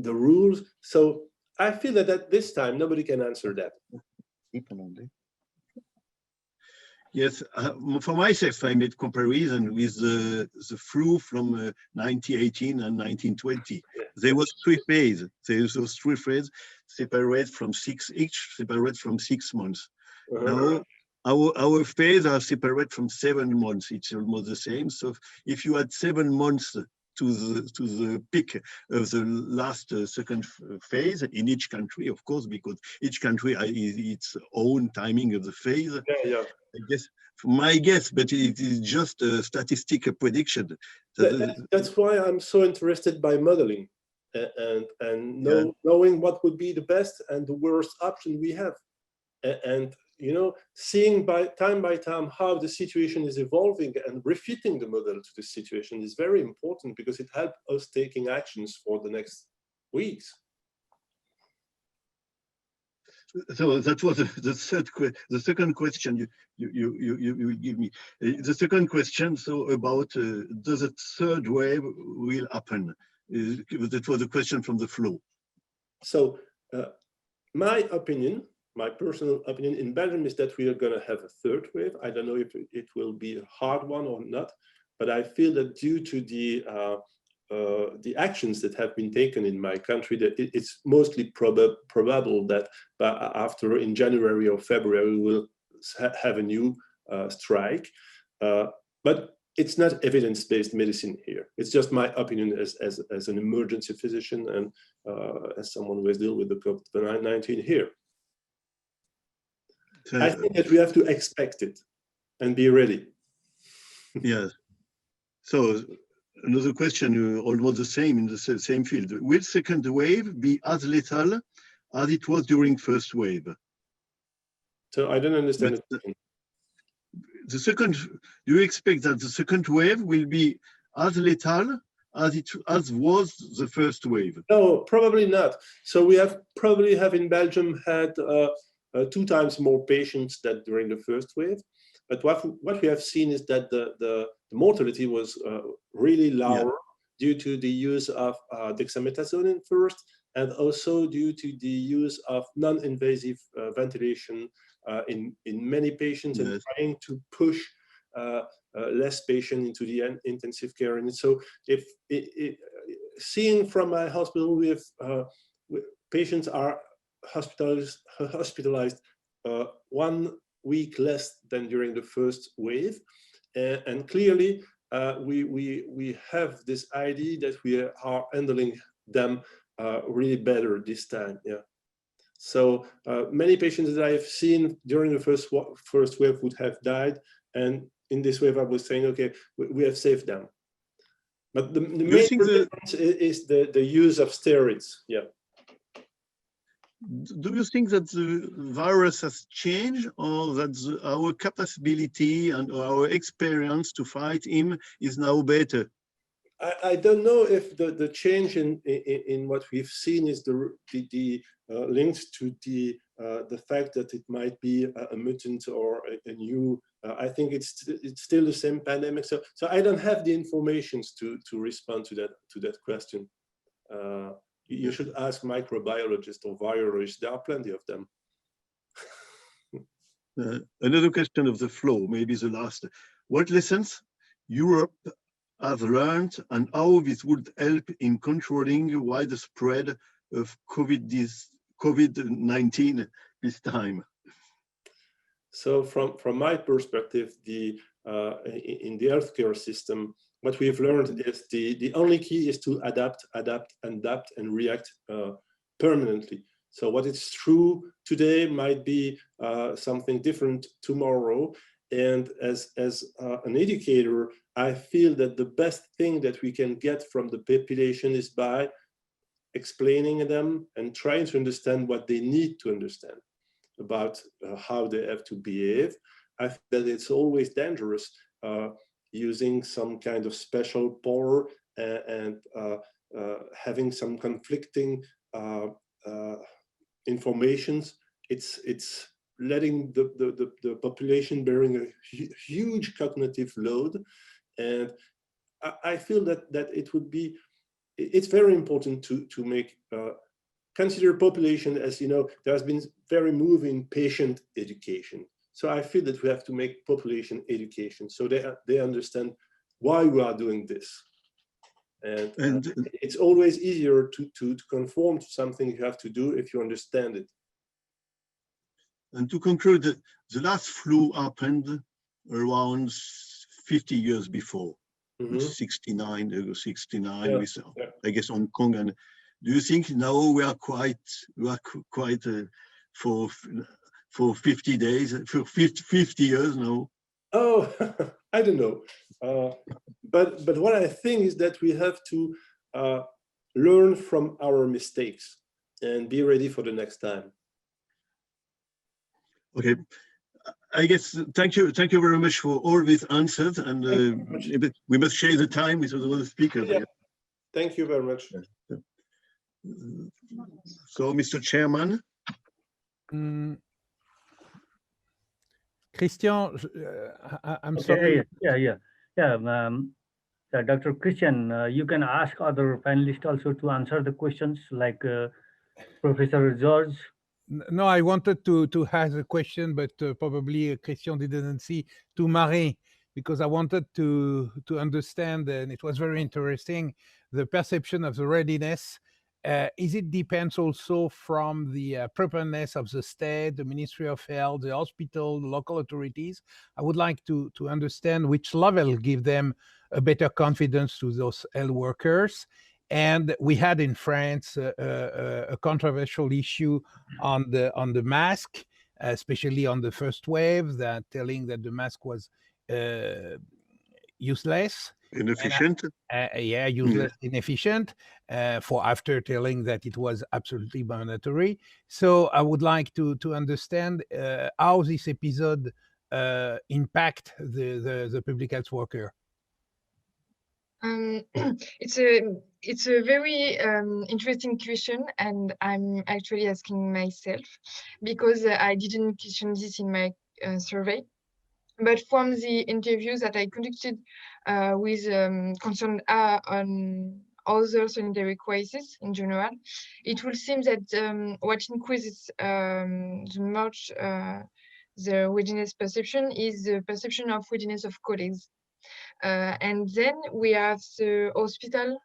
rules. So I feel that at this time, nobody can answer that. Yes, for myself, I made comparison with the flu from 1918 and 1920. There was 3 phases. There was those 3 phases separate from 6 months. Now, our phases are separate from 7 months. It's almost the same. So if you had 7 months to the peak of the last second phase in each country, of course, because each country has its own timing of the phase. Yeah. I guess, my guess, but it is just a statistical prediction. That's why I'm so interested by modeling and knowing what would be the best and the worst option we have. And you know, seeing by time how the situation is evolving and refitting the model to the situation is very important because it helps us taking actions for the next weeks. So that was the second question you give me. The second question, so about does a third wave will happen? That was a question from the floor. So my personal opinion in Belgium is that we are going to have a third wave. I don't know if it will be a hard one or not, but I feel that due to the actions that have been taken in my country, that it's mostly probable that after in January or February, we will have a new strike. But it's not evidence-based medicine here. It's just my opinion as an emergency physician and as someone who has dealt with the COVID-19 here. I think that we have to expect it and be ready. Yes. So another question, almost the same in the same field. Will second wave be as lethal as it was during first wave? So I don't understand it. The second, do you expect that the second wave will be as lethal as was the first wave? No, probably not. So we probably have in Belgium had 2 times more patients than during the first wave. But what we have seen is that the mortality was really lower due to the use of dexamethasone first, and also due to the use of non-invasive ventilation in many patients and trying to push less patients into the intensive care. And so seeing from my hospital, patients are hospitalized 1 week less than during the first wave, and clearly we have this idea that we are handling them really better this time. Yeah. So many patients that I have seen during the first wave would have died, and in this wave I was saying, okay, we have saved them. But the main difference is the use of steroids. Yeah. Do you think that the virus has changed, or that our capability and our experience to fight him is now better? I don't know if the change in what we've seen is linked to the fact that it might be a mutant or a new. I think it's still the same pandemic. So I don't have the information to respond to that question. You should ask microbiologists or virologists. There are plenty of them. Another question of the floor, maybe the last. What lessons Europe have learned, and how this would help in controlling widespread of COVID-19 this time? So from my perspective, in the healthcare system, what we've learned is the only key is to adapt, and react permanently. So what is true today might be something different tomorrow. And as an educator, I feel that the best thing that we can get from the population is by explaining them and trying to understand what they need to understand about how they have to behave. I think that it's always dangerous using some kind of special power and having some conflicting informations. It's letting the population bearing a huge cognitive load. And I feel that it's very important to make consider population as, there has been very moving patient education. So I feel that we have to make population education so they understand why we are doing this. And it's always easier to conform to something you have to do if you understand it. And to conclude, the last flu happened around 50 years before, 69, Yeah, with, I guess, Hong Kong. And do you think now we are quite for 50 days, for 50 years now? Oh, I don't know. But what I think is that we have to learn from our mistakes and be ready for the next time. Okay, I guess thank you very much for all these answers, and we must share the time with other speakers. Yeah. Thank you very much. So, Mr. Chairman. Christian, I'm sorry. Yeah. Dr. Christian, you can ask other panelists also to answer the questions, like Professor George. No, I wanted to ask a question, but probably Christian didn't see, to Marie, because I wanted to understand, and it was very interesting, the perception of the readiness. Is it depends also from the preparedness of the state, the Ministry of Health, the hospital, the local authorities? I would like to understand which level give them a better confidence to those health workers. And we had in France a controversial issue on the mask, especially on the first wave, that telling that the mask was useless, inefficient. Useless, inefficient. For after telling that it was absolutely mandatory. So I would like to understand how this episode impact the public health worker. It's a very interesting question, and I'm actually asking myself because I didn't question this in my survey. But from the interviews that I conducted with concerned on other sanitary crises in general, it will seem that what increases the most the readiness perception is the perception of readiness of colleagues. And then we have the hospital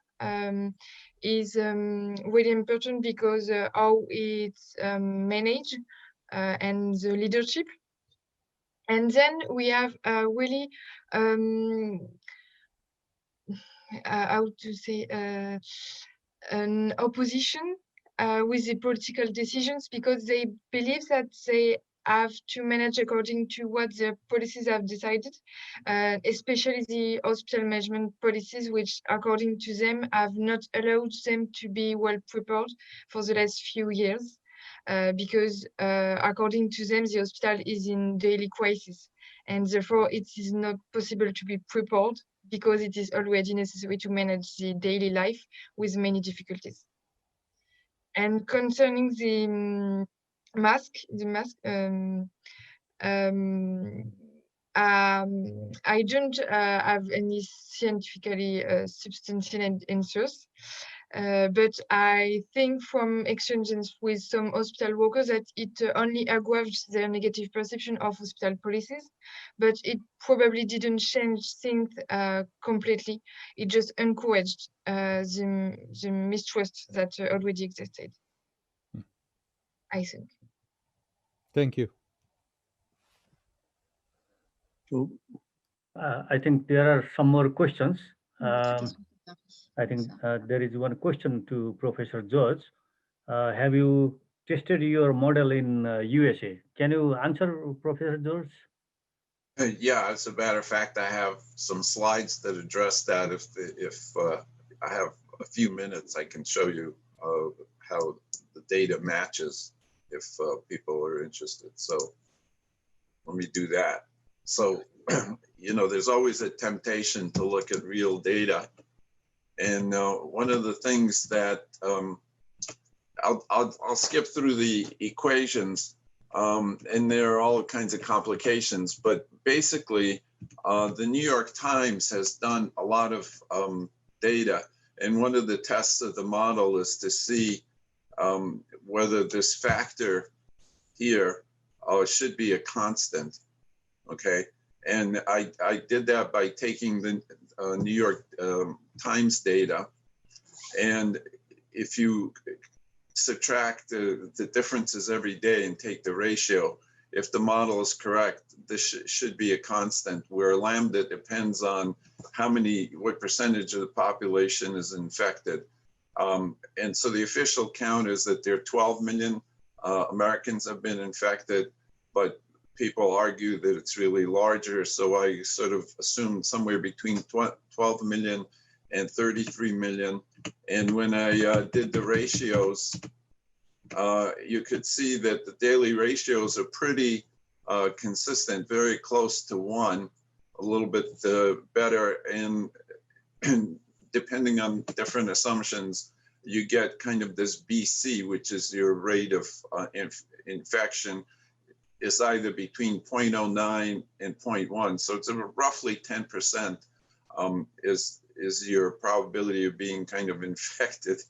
is really important because how it's managed and the leadership. And then we have really how to say an opposition with the political decisions because they believe that they have to manage according to what the policies have decided, especially the hospital management policies, which according to them have not allowed them to be well prepared for the last few years. Because according to them, the hospital is in daily crisis, and therefore it is not possible to be prepared because it is already necessary to manage the daily life with many difficulties. And concerning the mask, I don't have any scientifically substantial answers. But I think from exchanges with some hospital workers that it only aggravates their negative perception of hospital policies, but it probably didn't change things completely. It just encouraged the mistrust that already existed, I think. Thank you. So I think there are some more questions. I think there is one question to Professor George. Have you tested your model in USA? Can you answer, Professor George? Yeah, as a matter of fact, I have some slides that address that. If I have a few minutes, I can show you how the data matches if people are interested. So let me do that. So, you know, there's always a temptation to look at real data. And one of the things that I'll skip through the equations, and there are all kinds of complications, but basically the New York Times has done a lot of data, and one of the tests of the model is to see whether this factor here should be a constant, okay? And I did that by taking the New York Times data, and if you subtract the differences every day and take the ratio, if the model is correct, this should be a constant, where lambda depends on what percentage of the population is infected. And so the official count is that there are 12 million Americans have been infected, but people argue that it's really larger. So I sort of assumed somewhere between 12 million and 33 million. And when I did the ratios, you could see that the daily ratios are pretty consistent, very close to 1, a little bit better. And depending on different assumptions, you get kind of this BC, which is your rate of infection, is either between 0.09 and 0.1. So it's roughly 10% is your probability of being kind of infected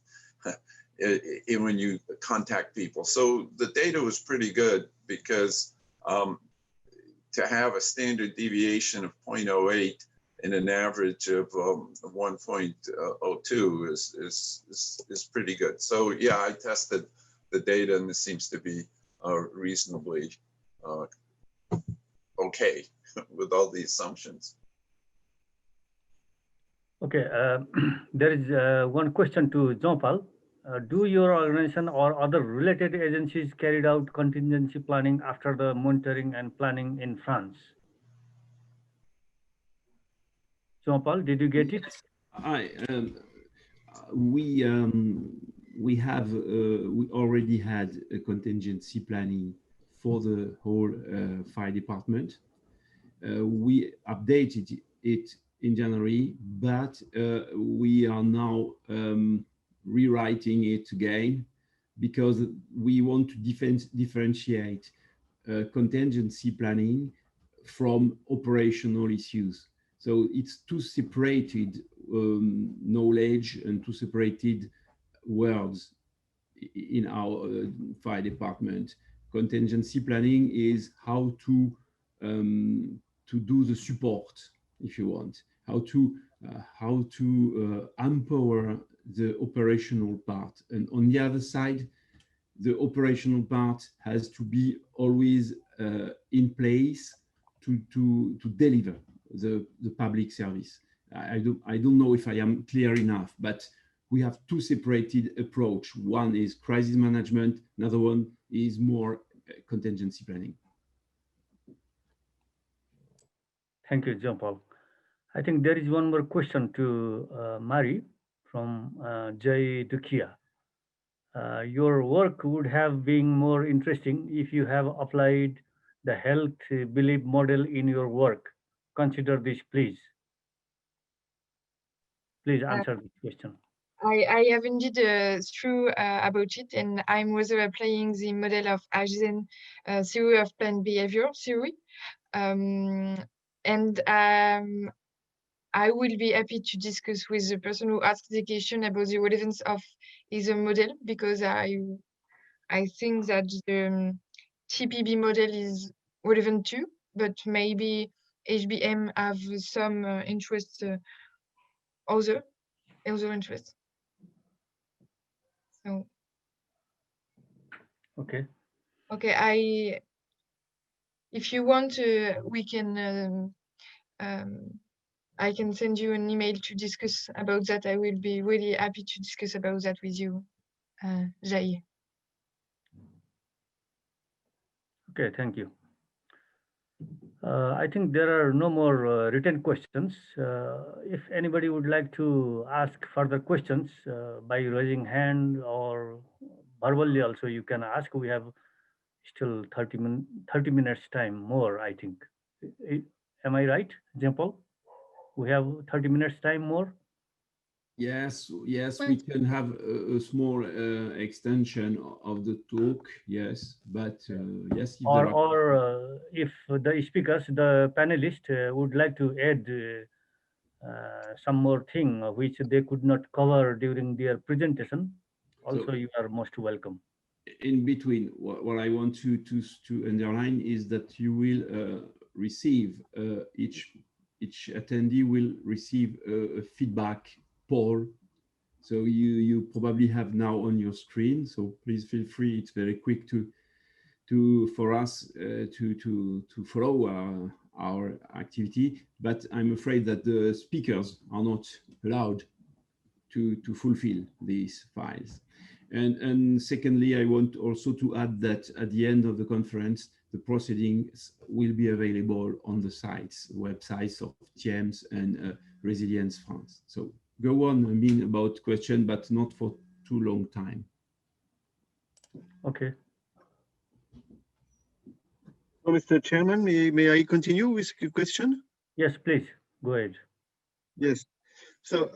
when you contact people. So the data was pretty good because to have a standard deviation of 0.08 and an average of 1.02 is pretty good. So yeah, I tested the data and it seems to be reasonably okay with all the assumptions. Okay, there is one question to Jean-Paul. Do your organization or other related agencies carried out contingency planning after the monitoring and planning in France? Jean-Paul, did you get it? We already had a contingency planning for the whole fire department. We updated it in January, but we are now rewriting it again because we want to differentiate contingency planning from operational issues. So it's two separated knowledge and two separated worlds in our fire department. Contingency planning is how to do the support, if you want, how to empower the operational part. And on the other side, the operational part has to be always in place to deliver the public service. I don't know if I am clear enough, but we have two separated approach. One is crisis management, another one is more contingency planning. Thank you, Jean-Paul. I think there is one more question to Mari from Jay Dukia. Your work would have been more interesting if you have applied the health belief model in your work. Consider this, please. Please answer this question. I have indeed through about it, and I'm also applying the model of Ashzen theory of planned behavior theory. I will be happy to discuss with the person who asked the question about the relevance of his model, because I think that the TPB model is relevant too, but maybe HBM have some interest, other interests. So Okay. okay, if you want, we can. I can send you an email to discuss about that. I will be really happy to discuss about that with you, Jay. Okay, thank you. I think there are no more written questions. If anybody would like to ask further questions by raising hand or verbally also, you can ask. We have still 30 minutes time more, I think. Am I right, Jean-Paul? We have 30 minutes time more? Yes, we can have a small extension of the talk, yes, but yes. If the speakers, the panelists would like to add some more thing which they could not cover during their presentation, also you are most welcome. In between, what I want to underline is that you will receive, each attendee will receive a feedback poll. So you probably have now on your screen. So please feel free. It's very quick for us to follow our activity. But I'm afraid that the speakers are not allowed to fulfill these files. And secondly, I want also to add that at the end of the conference, the proceedings will be available on the websites of TIEMS and Resilience France. So go on, about question, but not for too long time. Okay. So, Mr. Chairman, may I continue with the question? Yes, please, go ahead. Yes. So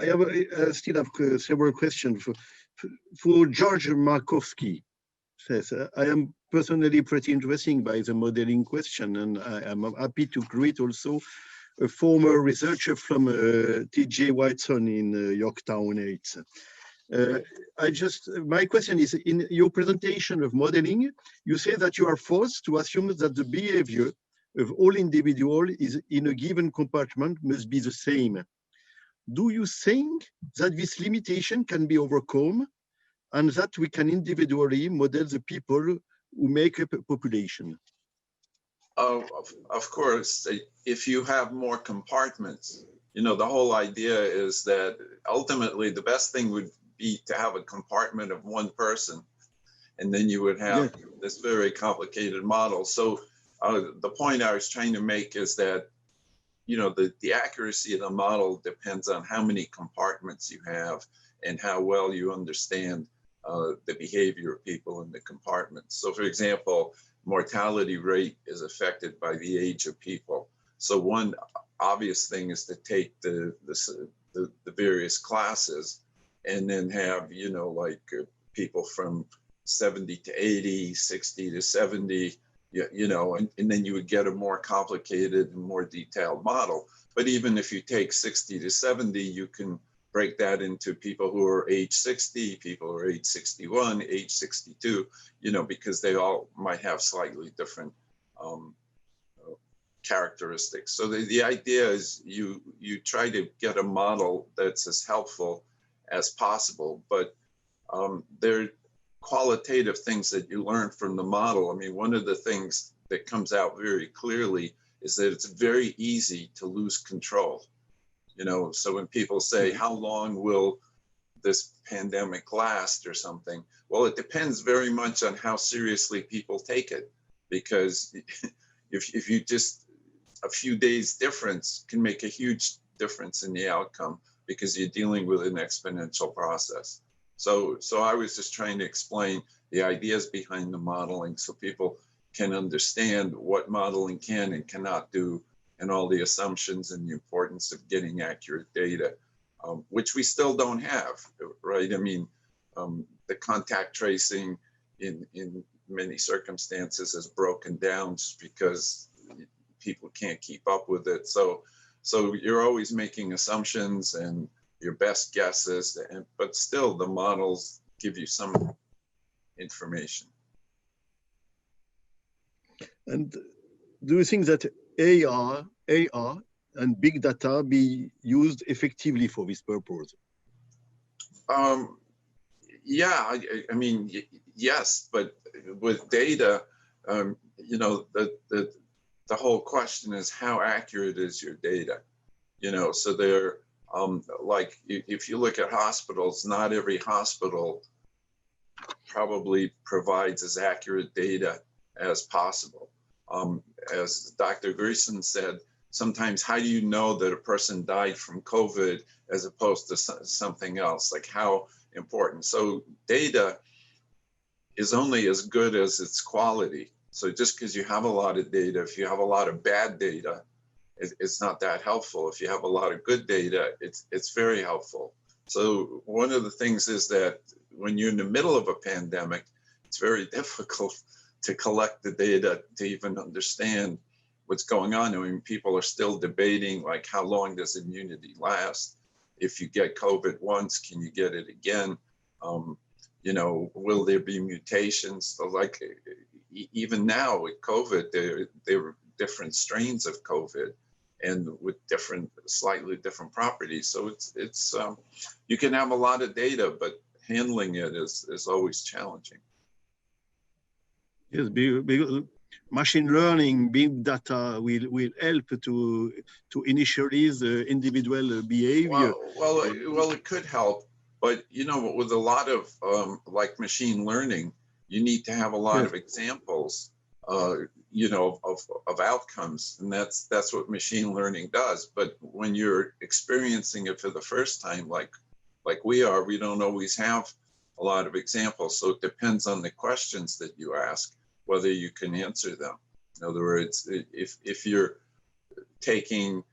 I have still have several questions for George Markowski. Says, I am personally pretty interested by the modeling question, and I am happy to greet also a former researcher from TJ Whiteson in Yorktown 8. My question is, in your presentation of modeling, you say that you are forced to assume that the behavior of all individuals is in a given compartment must be the same. Do you think that this limitation can be overcome and that we can individually model the people who make up a population? Of course, if you have more compartments, the whole idea is that ultimately the best thing would be to have a compartment of one person, and then you would have this very complicated model. So the point I was trying to make is that the accuracy of the model depends on how many compartments you have and how well you understand the behavior of people in the compartments. So for example, mortality rate is affected by the age of people. So one obvious thing is to take the various classes and then have, people from 70 to 80, 60 to 70, and then you would get a more complicated and more detailed model. But even if you take 60 to 70, you can break that into people who are age 60, people who are age 61, age 62, because they all might have slightly different characteristics. So the idea is you try to get a model that's as helpful as possible, but there are qualitative things that you learn from the model. I mean, one of the things that comes out very clearly is that it's very easy to lose control. You know, so when people say, how long will this pandemic last or something? Well, it depends very much on how seriously people take it, because if you just, a few days difference can make a huge difference in the outcome, because you're dealing with an exponential process. So I was just trying to explain the ideas behind the modeling so people can understand what modeling can and cannot do, and all the assumptions and the importance of getting accurate data, which we still don't have, right? I mean, the contact tracing in many circumstances is broken down just because people can't keep up with it. So you're always making assumptions and your best guesses, but still the models give you some information. And do you think that AR and big data be used effectively for this purpose? Yeah, I mean, yes, but with data, you know, the whole question is how accurate is your data? You know, so they're like, if you look at hospitals, not every hospital probably provides as accurate data as possible. As Dr. Greason said, sometimes how do you know that a person died from COVID as opposed to something else? Like, how important? So data is only as good as its quality. So just because you have a lot of data, if you have a lot of bad data, it's not that helpful. If you have a lot of good data, it's very helpful. So one of the things is that when you're in the middle of a pandemic, it's very difficult to collect the data to even understand what's going on. I mean, people are still debating, like, how long does immunity last? If you get COVID once, can you get it again? You know, will there be mutations? So like, even now with COVID, there were different strains of COVID, and with slightly different properties. So it's you can have a lot of data, but handling it is always challenging. Yes, because machine learning, big data will help to initialize the individual behavior. Well, it could help, but you know, with a lot of like machine learning, you need to have a lot of examples, you know, of outcomes, and that's what machine learning does. But when you're experiencing it for the first time, like we are, we don't always have a lot of examples. So it depends on the questions that you ask, whether you can answer them. In other words, if you're taking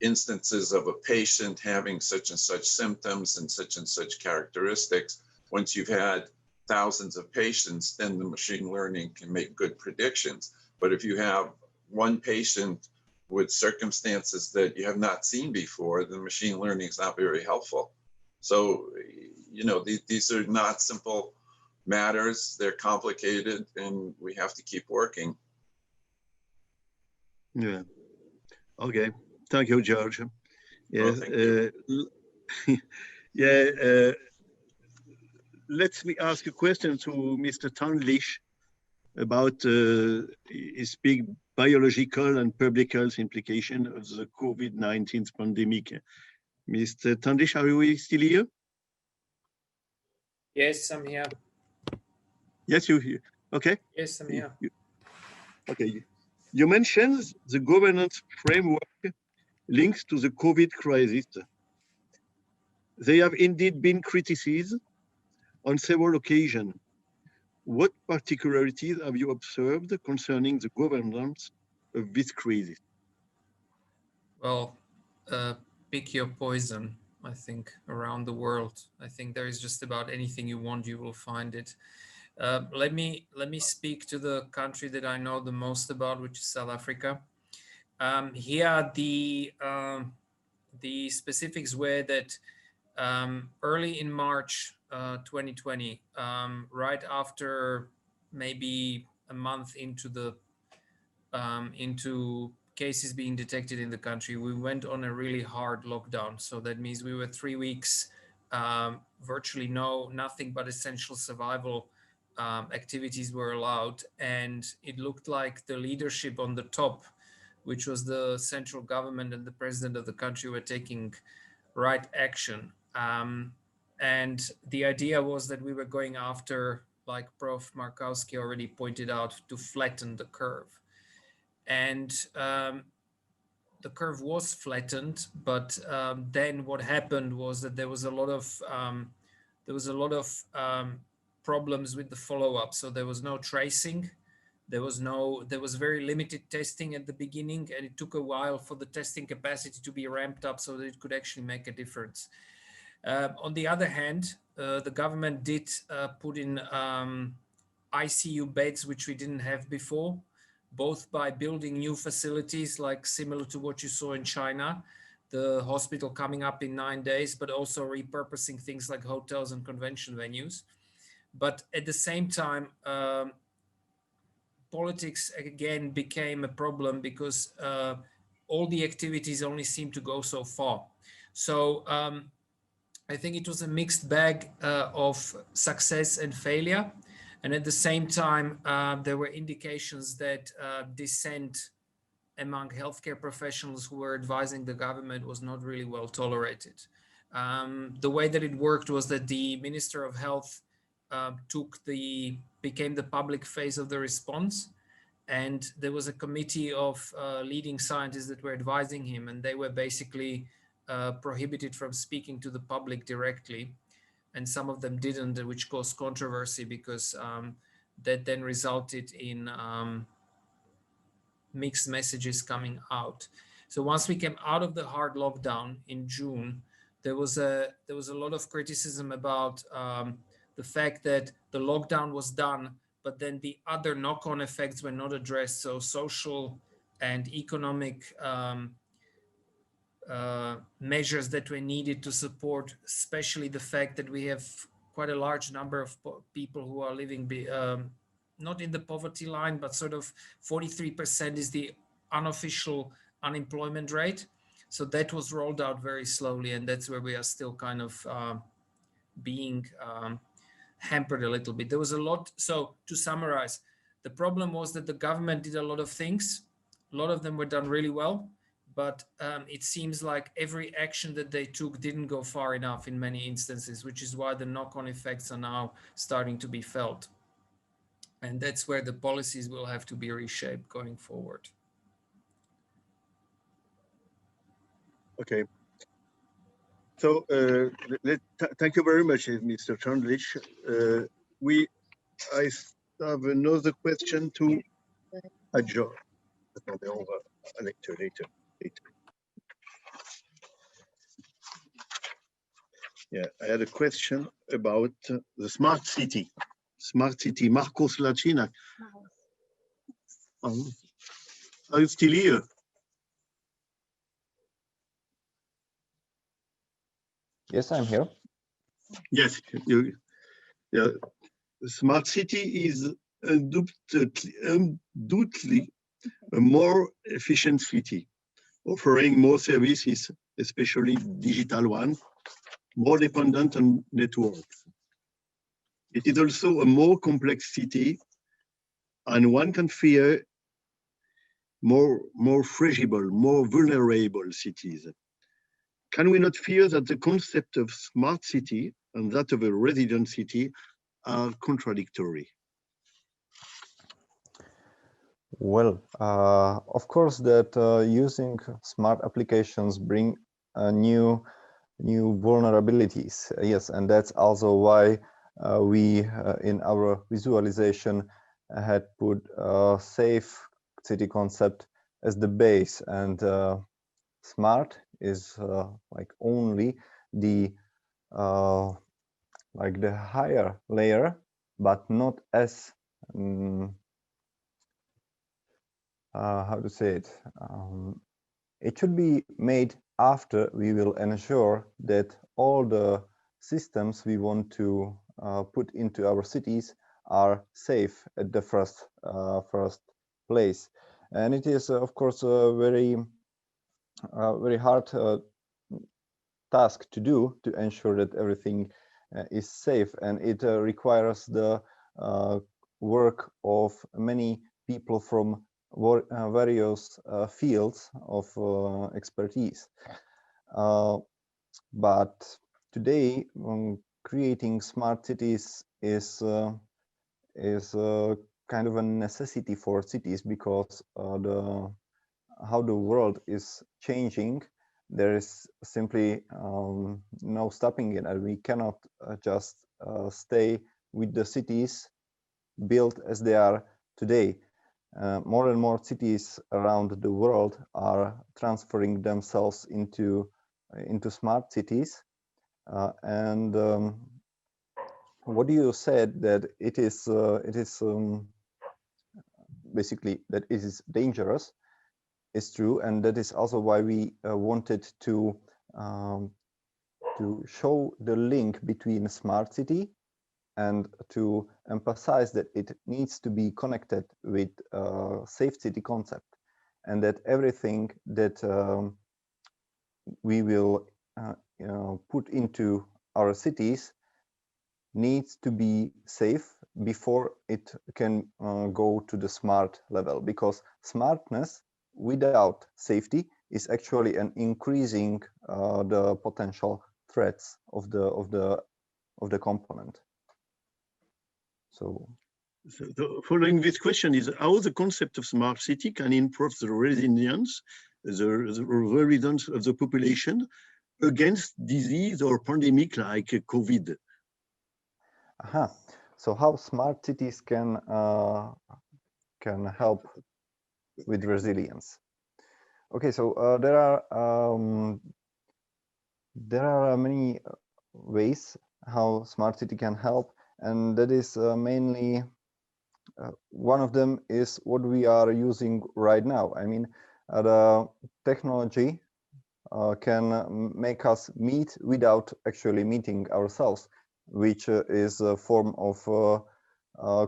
instances of a patient having such and such symptoms and such characteristics, once you've had thousands of patients, then the machine learning can make good predictions. But if you have one patient with circumstances that you have not seen before, then machine learning is not very helpful. So, you know, these are not simple matters. They're complicated, and we have to keep working. Yeah. Okay. Thank you, George. Yes. Yeah. Let me ask a question to Mr. Tandlich about his big biological and public health implication of the COVID-19 pandemic. Mr. Tandlich, are you still here? Yes, I'm here. Yes, you're here. Okay. Yes, I'm here. Okay. You mentioned the governance framework linked to the COVID crisis. They have indeed been criticized on several occasions. What particularities have you observed concerning the governance of this crisis? Well, pick your poison, I think, around the world. I think there is just about anything you want, you will find it. Let me speak to the country that I know the most about, which is South Africa. Here, the specifics were that early in March 2020, right after maybe a month into the into cases being detected in the country, we went on a really hard lockdown. So that means we were 3 weeks, virtually nothing but essential survival activities were allowed. And it looked like the leadership on the top which was the central government and the president of the country were taking right action. And the idea was that we were going after, like Prof. Markowski already pointed out, to flatten the curve. And the curve was flattened, but then what happened was that there was a lot of problems with the follow-up. So there was no tracing. There was very limited testing at the beginning, and it took a while for the testing capacity to be ramped up so that it could actually make a difference. On the other hand, the government did put in ICU beds, which we didn't have before, both by building new facilities, like similar to what you saw in China, the hospital coming up in 9 days, but also repurposing things like hotels and convention venues. But at the same time, politics again became a problem because all the activities only seem to go so far. So I think it was a mixed bag of success and failure. And at the same time, there were indications that dissent among healthcare professionals who were advising the government was not really well tolerated. The way that it worked was that the Minister of Health became the public face of the response. And there was a committee of leading scientists that were advising him, and they were basically prohibited from speaking to the public directly. And some of them didn't, which caused controversy because that then resulted in mixed messages coming out. So once we came out of the hard lockdown in June, there was a lot of criticism about the fact that the lockdown was done, but then the other knock-on effects were not addressed. So social and economic measures that were needed to support, especially the fact that we have quite a large number of people who are living not in the poverty line, but sort of 43% is the unofficial unemployment rate. So that was rolled out very slowly, and that's where we are still kind of being hampered a little bit. There was a lot. So to summarize, the problem was that the government did a lot of things. A lot of them were done really well, but it seems like every action that they took didn't go far enough in many instances, which is why the knock-on effects are now starting to be felt. And that's where the policies will have to be reshaped going forward. Okay. So thank you very much, Mr. Chandlich. I have another question to Adjo. Attendez, on va later. Yeah, I had a question about the smart city. Smart city, Marcos Lacina. Are you still here? Yes, I'm here. Yes, yeah. Smart city is undoubtedly a more efficient city, offering more services, especially digital ones, more dependent on networks. It is also a more complex city, and one can fear more fragile, more vulnerable cities. Can we not fear that the concept of smart city and that of a resilient city are contradictory? Well, of course that using smart applications bring new vulnerabilities. Yes, and that's also why we in our visualization had put safe city concept as the base, and smart is like only the like the higher layer, but not as how to say it. It should be made after we will ensure that all the systems we want to put into our cities are safe at the first place. And it is, of course, a very hard task to do, to ensure that everything is safe, and it requires the work of many people from various fields of expertise. But today, creating smart cities is kind of a necessity for cities because how the world is changing. There is simply no stopping it, and we cannot just stay with the cities built as they are today. More and more cities around the world are transferring themselves into smart cities, and what you said, that it is basically that it is dangerous, is true, and that is also why we wanted to show the link between smart city and to emphasize that it needs to be connected with safe city concept, and that everything that we will put into our cities needs to be safe before it can go to the smart level, because smartness without safety is actually an increasing the potential threats of the component. So following this question is how the concept of smart city can improve the resilience, the resilience of the population against disease or pandemic like COVID. So how smart cities can help with resilience? Okay, so there are many ways how smart city can help, and that is mainly one of them is what we are using right now. I mean, the technology can make us meet without actually meeting ourselves, which is a form of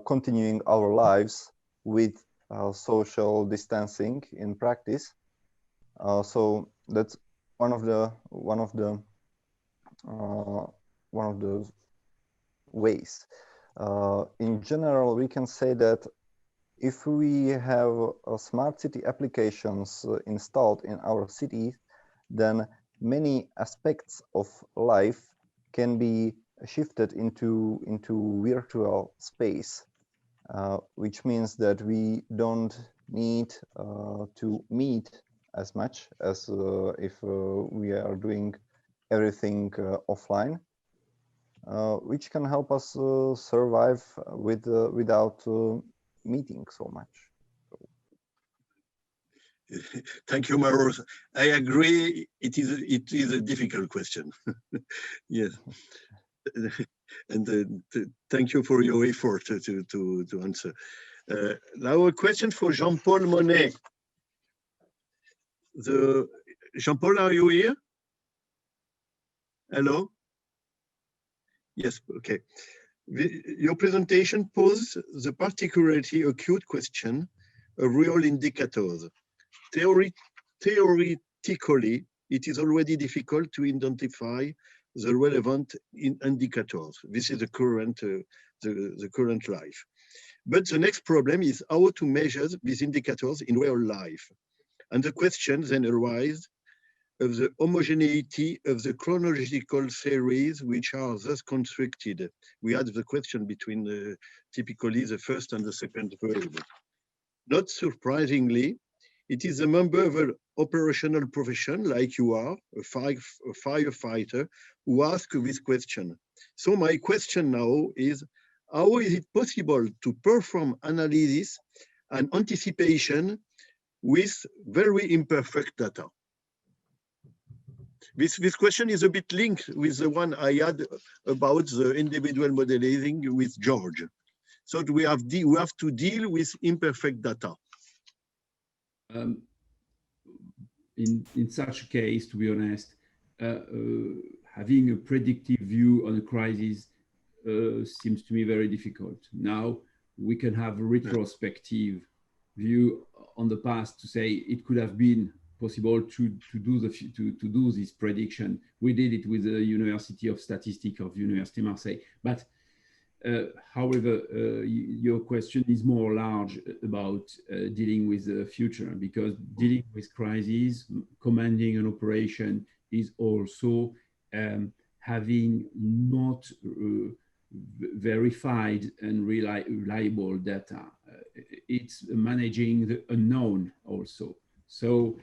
continuing our lives with social distancing in practice. So that's one of the ways. In general, we can say that if we have smart city applications installed in our cities, then many aspects of life can be shifted into virtual space, which means that we don't need to meet as much as if we are doing everything offline, which can help us survive without meeting so much. Thank you, Maros. I agree. It is a difficult question. Yes, and thank you for your effort to answer. Now a question for Jean-Paul Monet. Jean-Paul, are you here? Hello. Yes. Okay. Your presentation posed the particularly acute question of real indicators. Theoretically, it is already difficult to identify the relevant indicators. This is the current life. But the next problem is how to measure these indicators in real life. And the question then arises of the homogeneity of the chronological series which are thus constructed. We had the question between typically the first and the second variable. Not surprisingly, it is a member of an operational profession like you are, a firefighter, who ask this question. So my question now is, how is it possible to perform analysis and anticipation with very imperfect data? This question is a bit linked with the one I had about the individual modeling with George. So we have to deal with imperfect data. In such a case, to be honest, having a predictive view on a crisis seems to me very difficult. Now we can have a retrospective view on the past to say it could have been possible to do this prediction. We did it with the University of Statistics of University Marseille, but However, your question is more large about dealing with the future, because dealing with crises, commanding an operation is also having not verified and reliable data. It's managing the unknown also. So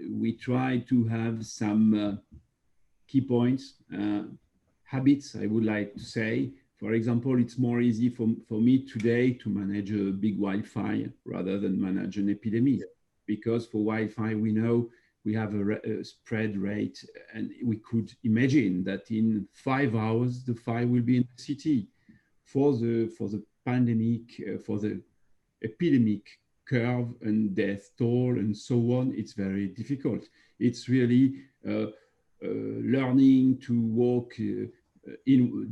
we try to have some key points, habits, I would like to say. For example, it's more easy for me today to manage a big wildfire rather than manage an epidemic, because for wildfire, we know we have a spread rate, and we could imagine that in 5 hours, the fire will be in the city. For the pandemic, for the epidemic curve and death toll and so on, it's very difficult. It's really learning to walk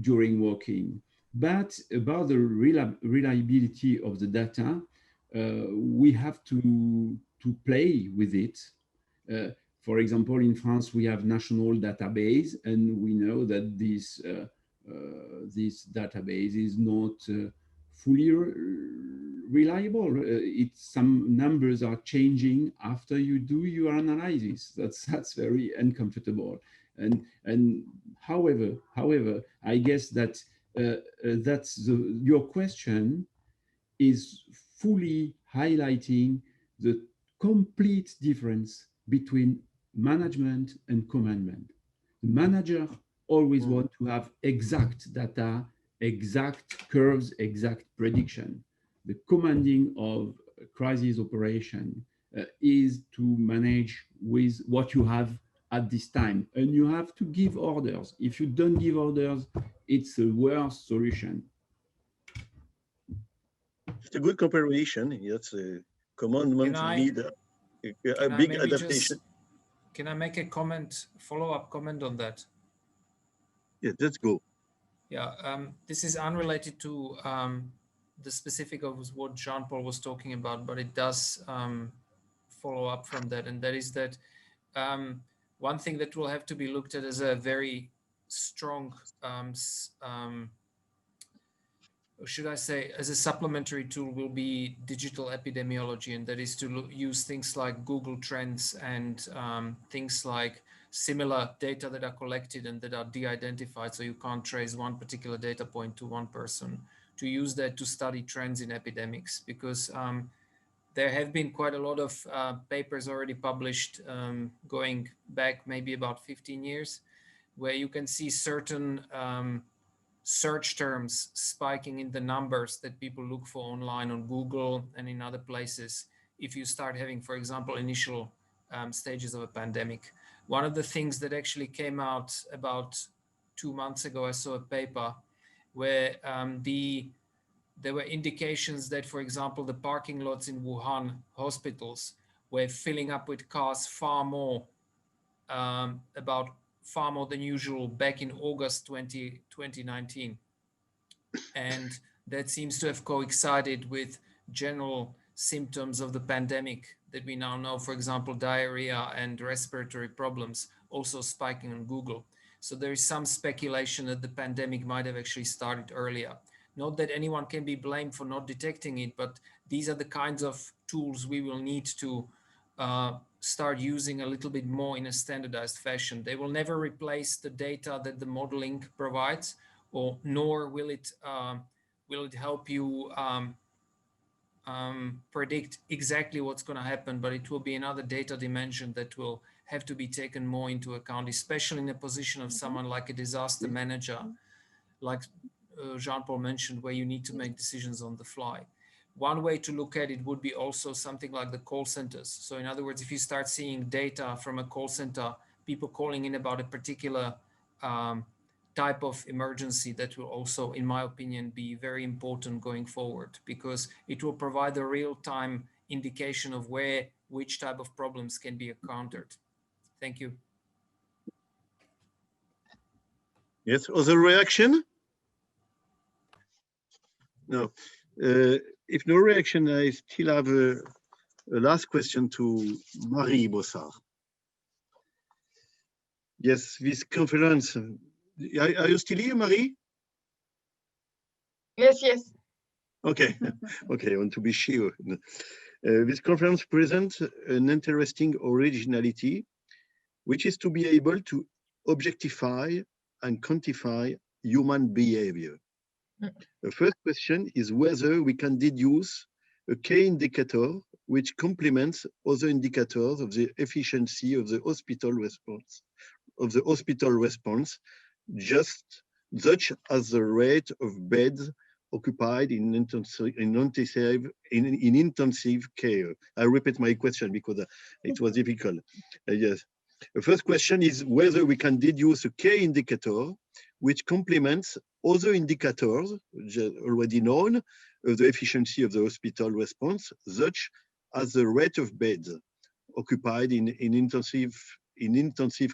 during walking. But about the reliability of the data, we have to play with it. For example, in France, we have national database, and we know that this database is not fully reliable. Some numbers are changing after you do your analysis. That's very uncomfortable. And however, I guess that your question is fully highlighting the complete difference between management and commandment. The manager always want to have exact data, exact curves, exact prediction. The commanding of a crisis operation is to manage with what you have at this time, and you have to give orders. If you don't give orders, it's a worse solution. It's a good comparison. Yes, commandment need a big adaptation. Can I make a comment, follow-up comment on that? Yeah, let's go. Yeah, this is unrelated to the specific of what Jean-Paul was talking about, but it does follow up from that, and that is that one thing that will have to be looked at as a very strong, should I say, as a supplementary tool will be digital epidemiology, and that is to use things like Google Trends and things like similar data that are collected and that are de-identified, so you can't trace one particular data point to one person, to use that to study trends in epidemics, because there have been quite a lot of papers already published going back maybe about 15 years, where you can see certain search terms spiking in the numbers that people look for online on Google and in other places if you start having, for example, initial stages of a pandemic. One of the things that actually came out about 2 months ago, I saw a paper where there were indications that, for example, the parking lots in Wuhan hospitals were filling up with cars far more than usual back in August 2019. And that seems to have coincided with general symptoms of the pandemic that we now know, for example, diarrhea and respiratory problems also spiking on Google. So there is some speculation that the pandemic might have actually started earlier. Not that anyone can be blamed for not detecting it, but these are the kinds of tools we will need to start using a little bit more in a standardized fashion. They will never replace the data that the modeling provides, nor will it help you predict exactly what's going to happen, but it will be another data dimension that will have to be taken more into account, especially in the position of someone like a disaster manager, like Jean-Paul mentioned, where you need to make decisions on the fly. One way to look at it would be also something like the call centers. So in other words, if you start seeing data from a call center, people calling in about a particular type of emergency, that will also, in my opinion, be very important going forward, because it will provide a real-time indication of which type of problems can be encountered. Thank you. Yes, other reaction? No. If no reaction, I still have a last question to Marie Bossard. Yes, this conference. Are you still here, Marie? Yes, yes. Okay, okay, I want to be sure. This conference presents an interesting originality, which is to be able to objectify and quantify human behavior. The first question is whether we can deduce a key indicator which complements other indicators of the efficiency of the hospital response, just such as the rate of beds occupied in intensive care. I repeat my question because it was difficult. Yes. The first question is whether we can deduce a key indicator which complements other indicators already known of the efficiency of the hospital response, such as the rate of beds occupied in intensive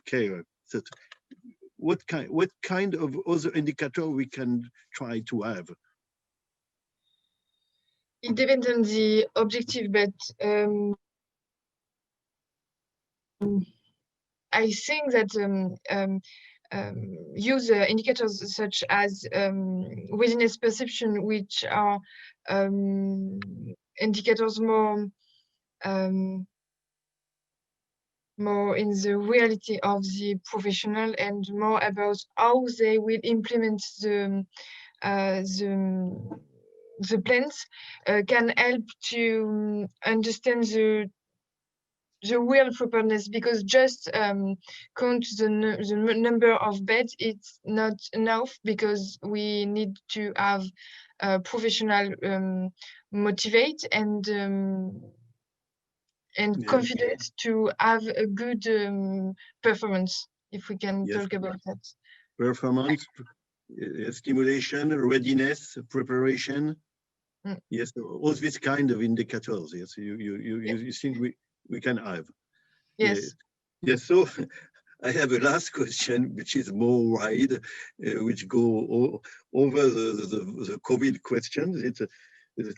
care. So what kind of other indicator we can try to have? It depends on the objective, but I think that use indicators such as witness perception, which are indicators more more in the reality of the professional and more about how they will implement the plans, can help to understand the real preparedness, because just count the number of beds, it's not enough, because we need to have professional motivate and Yes. confident to have a good performance, if we can Yes. talk about that. Performance, stimulation, readiness, preparation. Mm. Yes, all these kind of indicators. Yes, you think we can have. Yes. Yes. So I have a last question, which is more wide, which go over the COVID questions. It's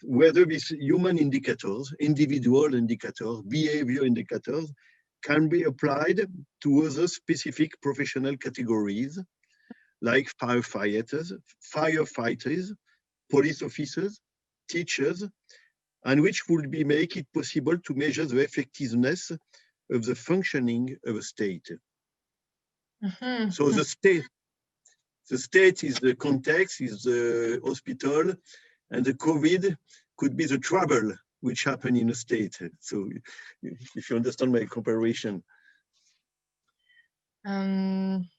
whether these human indicators, individual indicators, behavior indicators, can be applied to other specific professional categories, like firefighters, police officers, teachers, and which would be make it possible to measure the effectiveness of the functioning of a state. Mm-hmm. So the state is the context, is the hospital, and the COVID could be the trouble which happen in a state. So if you understand my comparison. I'm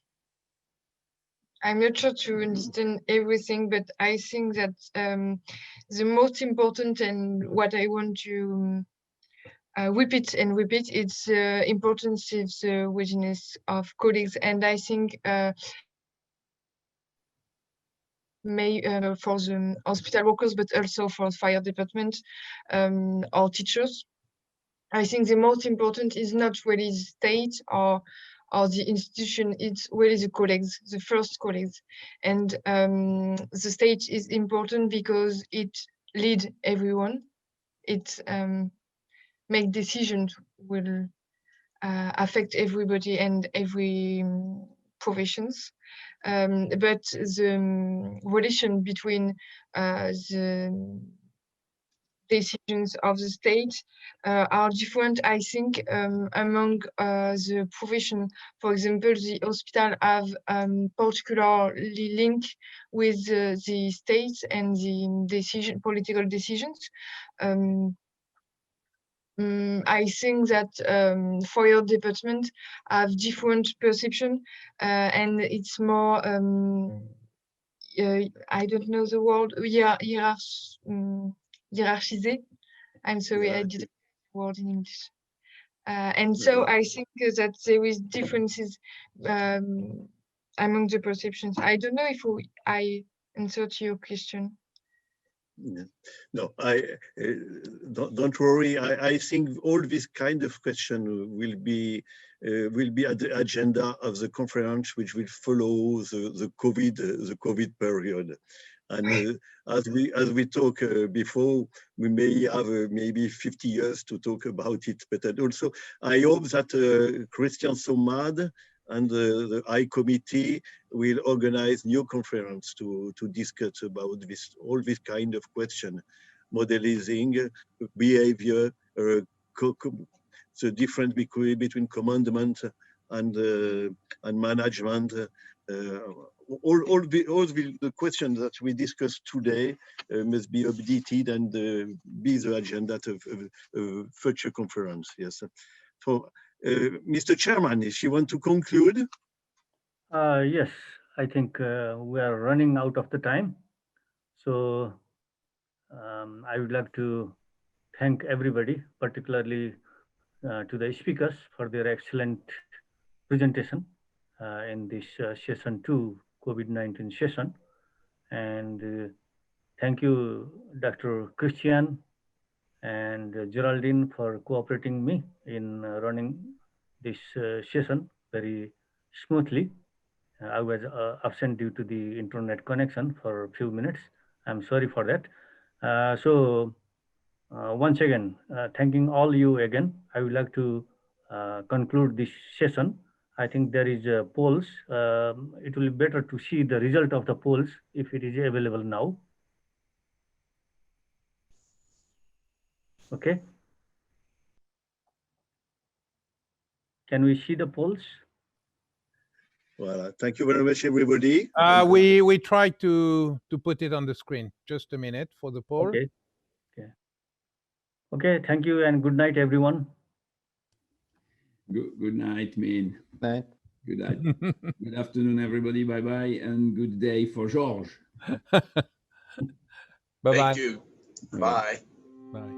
not sure to understand everything, but I think that the most important, and what I want to repeat and repeat, it's the importance of the readiness of colleagues. And I think for the hospital workers, but also for fire department or teachers, I think the most important is not really the state or the institution, it's really the colleagues, the first colleagues. And the state is important because it leads everyone. It make decisions will affect everybody and every professions. But the relation between the decisions of the state are different, I think, among the profession. For example, the hospital have particularly link with the state and the political decisions. I think that fire department have different perception, and it's more I don't know the word, hierarchisé. I'm sorry, I didn't know the word in English. And so I think that there is differences among the perceptions. I don't know if I answered your question. No, don't worry. I think all this kind of question will be at the agenda of the conference, which will follow the COVID period. And as we talked before, we may have maybe 50 years to talk about it. But also, I hope that Christian Somad and the I committee will organize new conference to discuss about this, all this kind of question, modeling, behavior, the difference between commandment and management. All the questions that we discussed today must be updated and be the agenda of future conference. Yes. So, Mr. Chairman, if you want to conclude. Yes, I think we are running out of the time. So I would like to thank everybody, particularly to the speakers for their excellent presentation in this session 2 COVID-19 session. And thank you, Dr. Christian and Geraldine, for cooperating me in running this session very smoothly. I was absent due to the internet connection for a few minutes. I'm sorry for that. Once again, thanking all you again, I would like to conclude this session. I think there is polls. It will be better to see the result of the polls if it is available now. Okay. Can we see the polls? Well, thank you very much, everybody. We try to put it on the screen. Just a minute for the poll. Okay. Okay. Thank you and good night, everyone. Good night, Min. Night. Good night. Good afternoon, everybody. Bye bye, and good day for Georges. Bye bye. Thank you. Bye. Bye.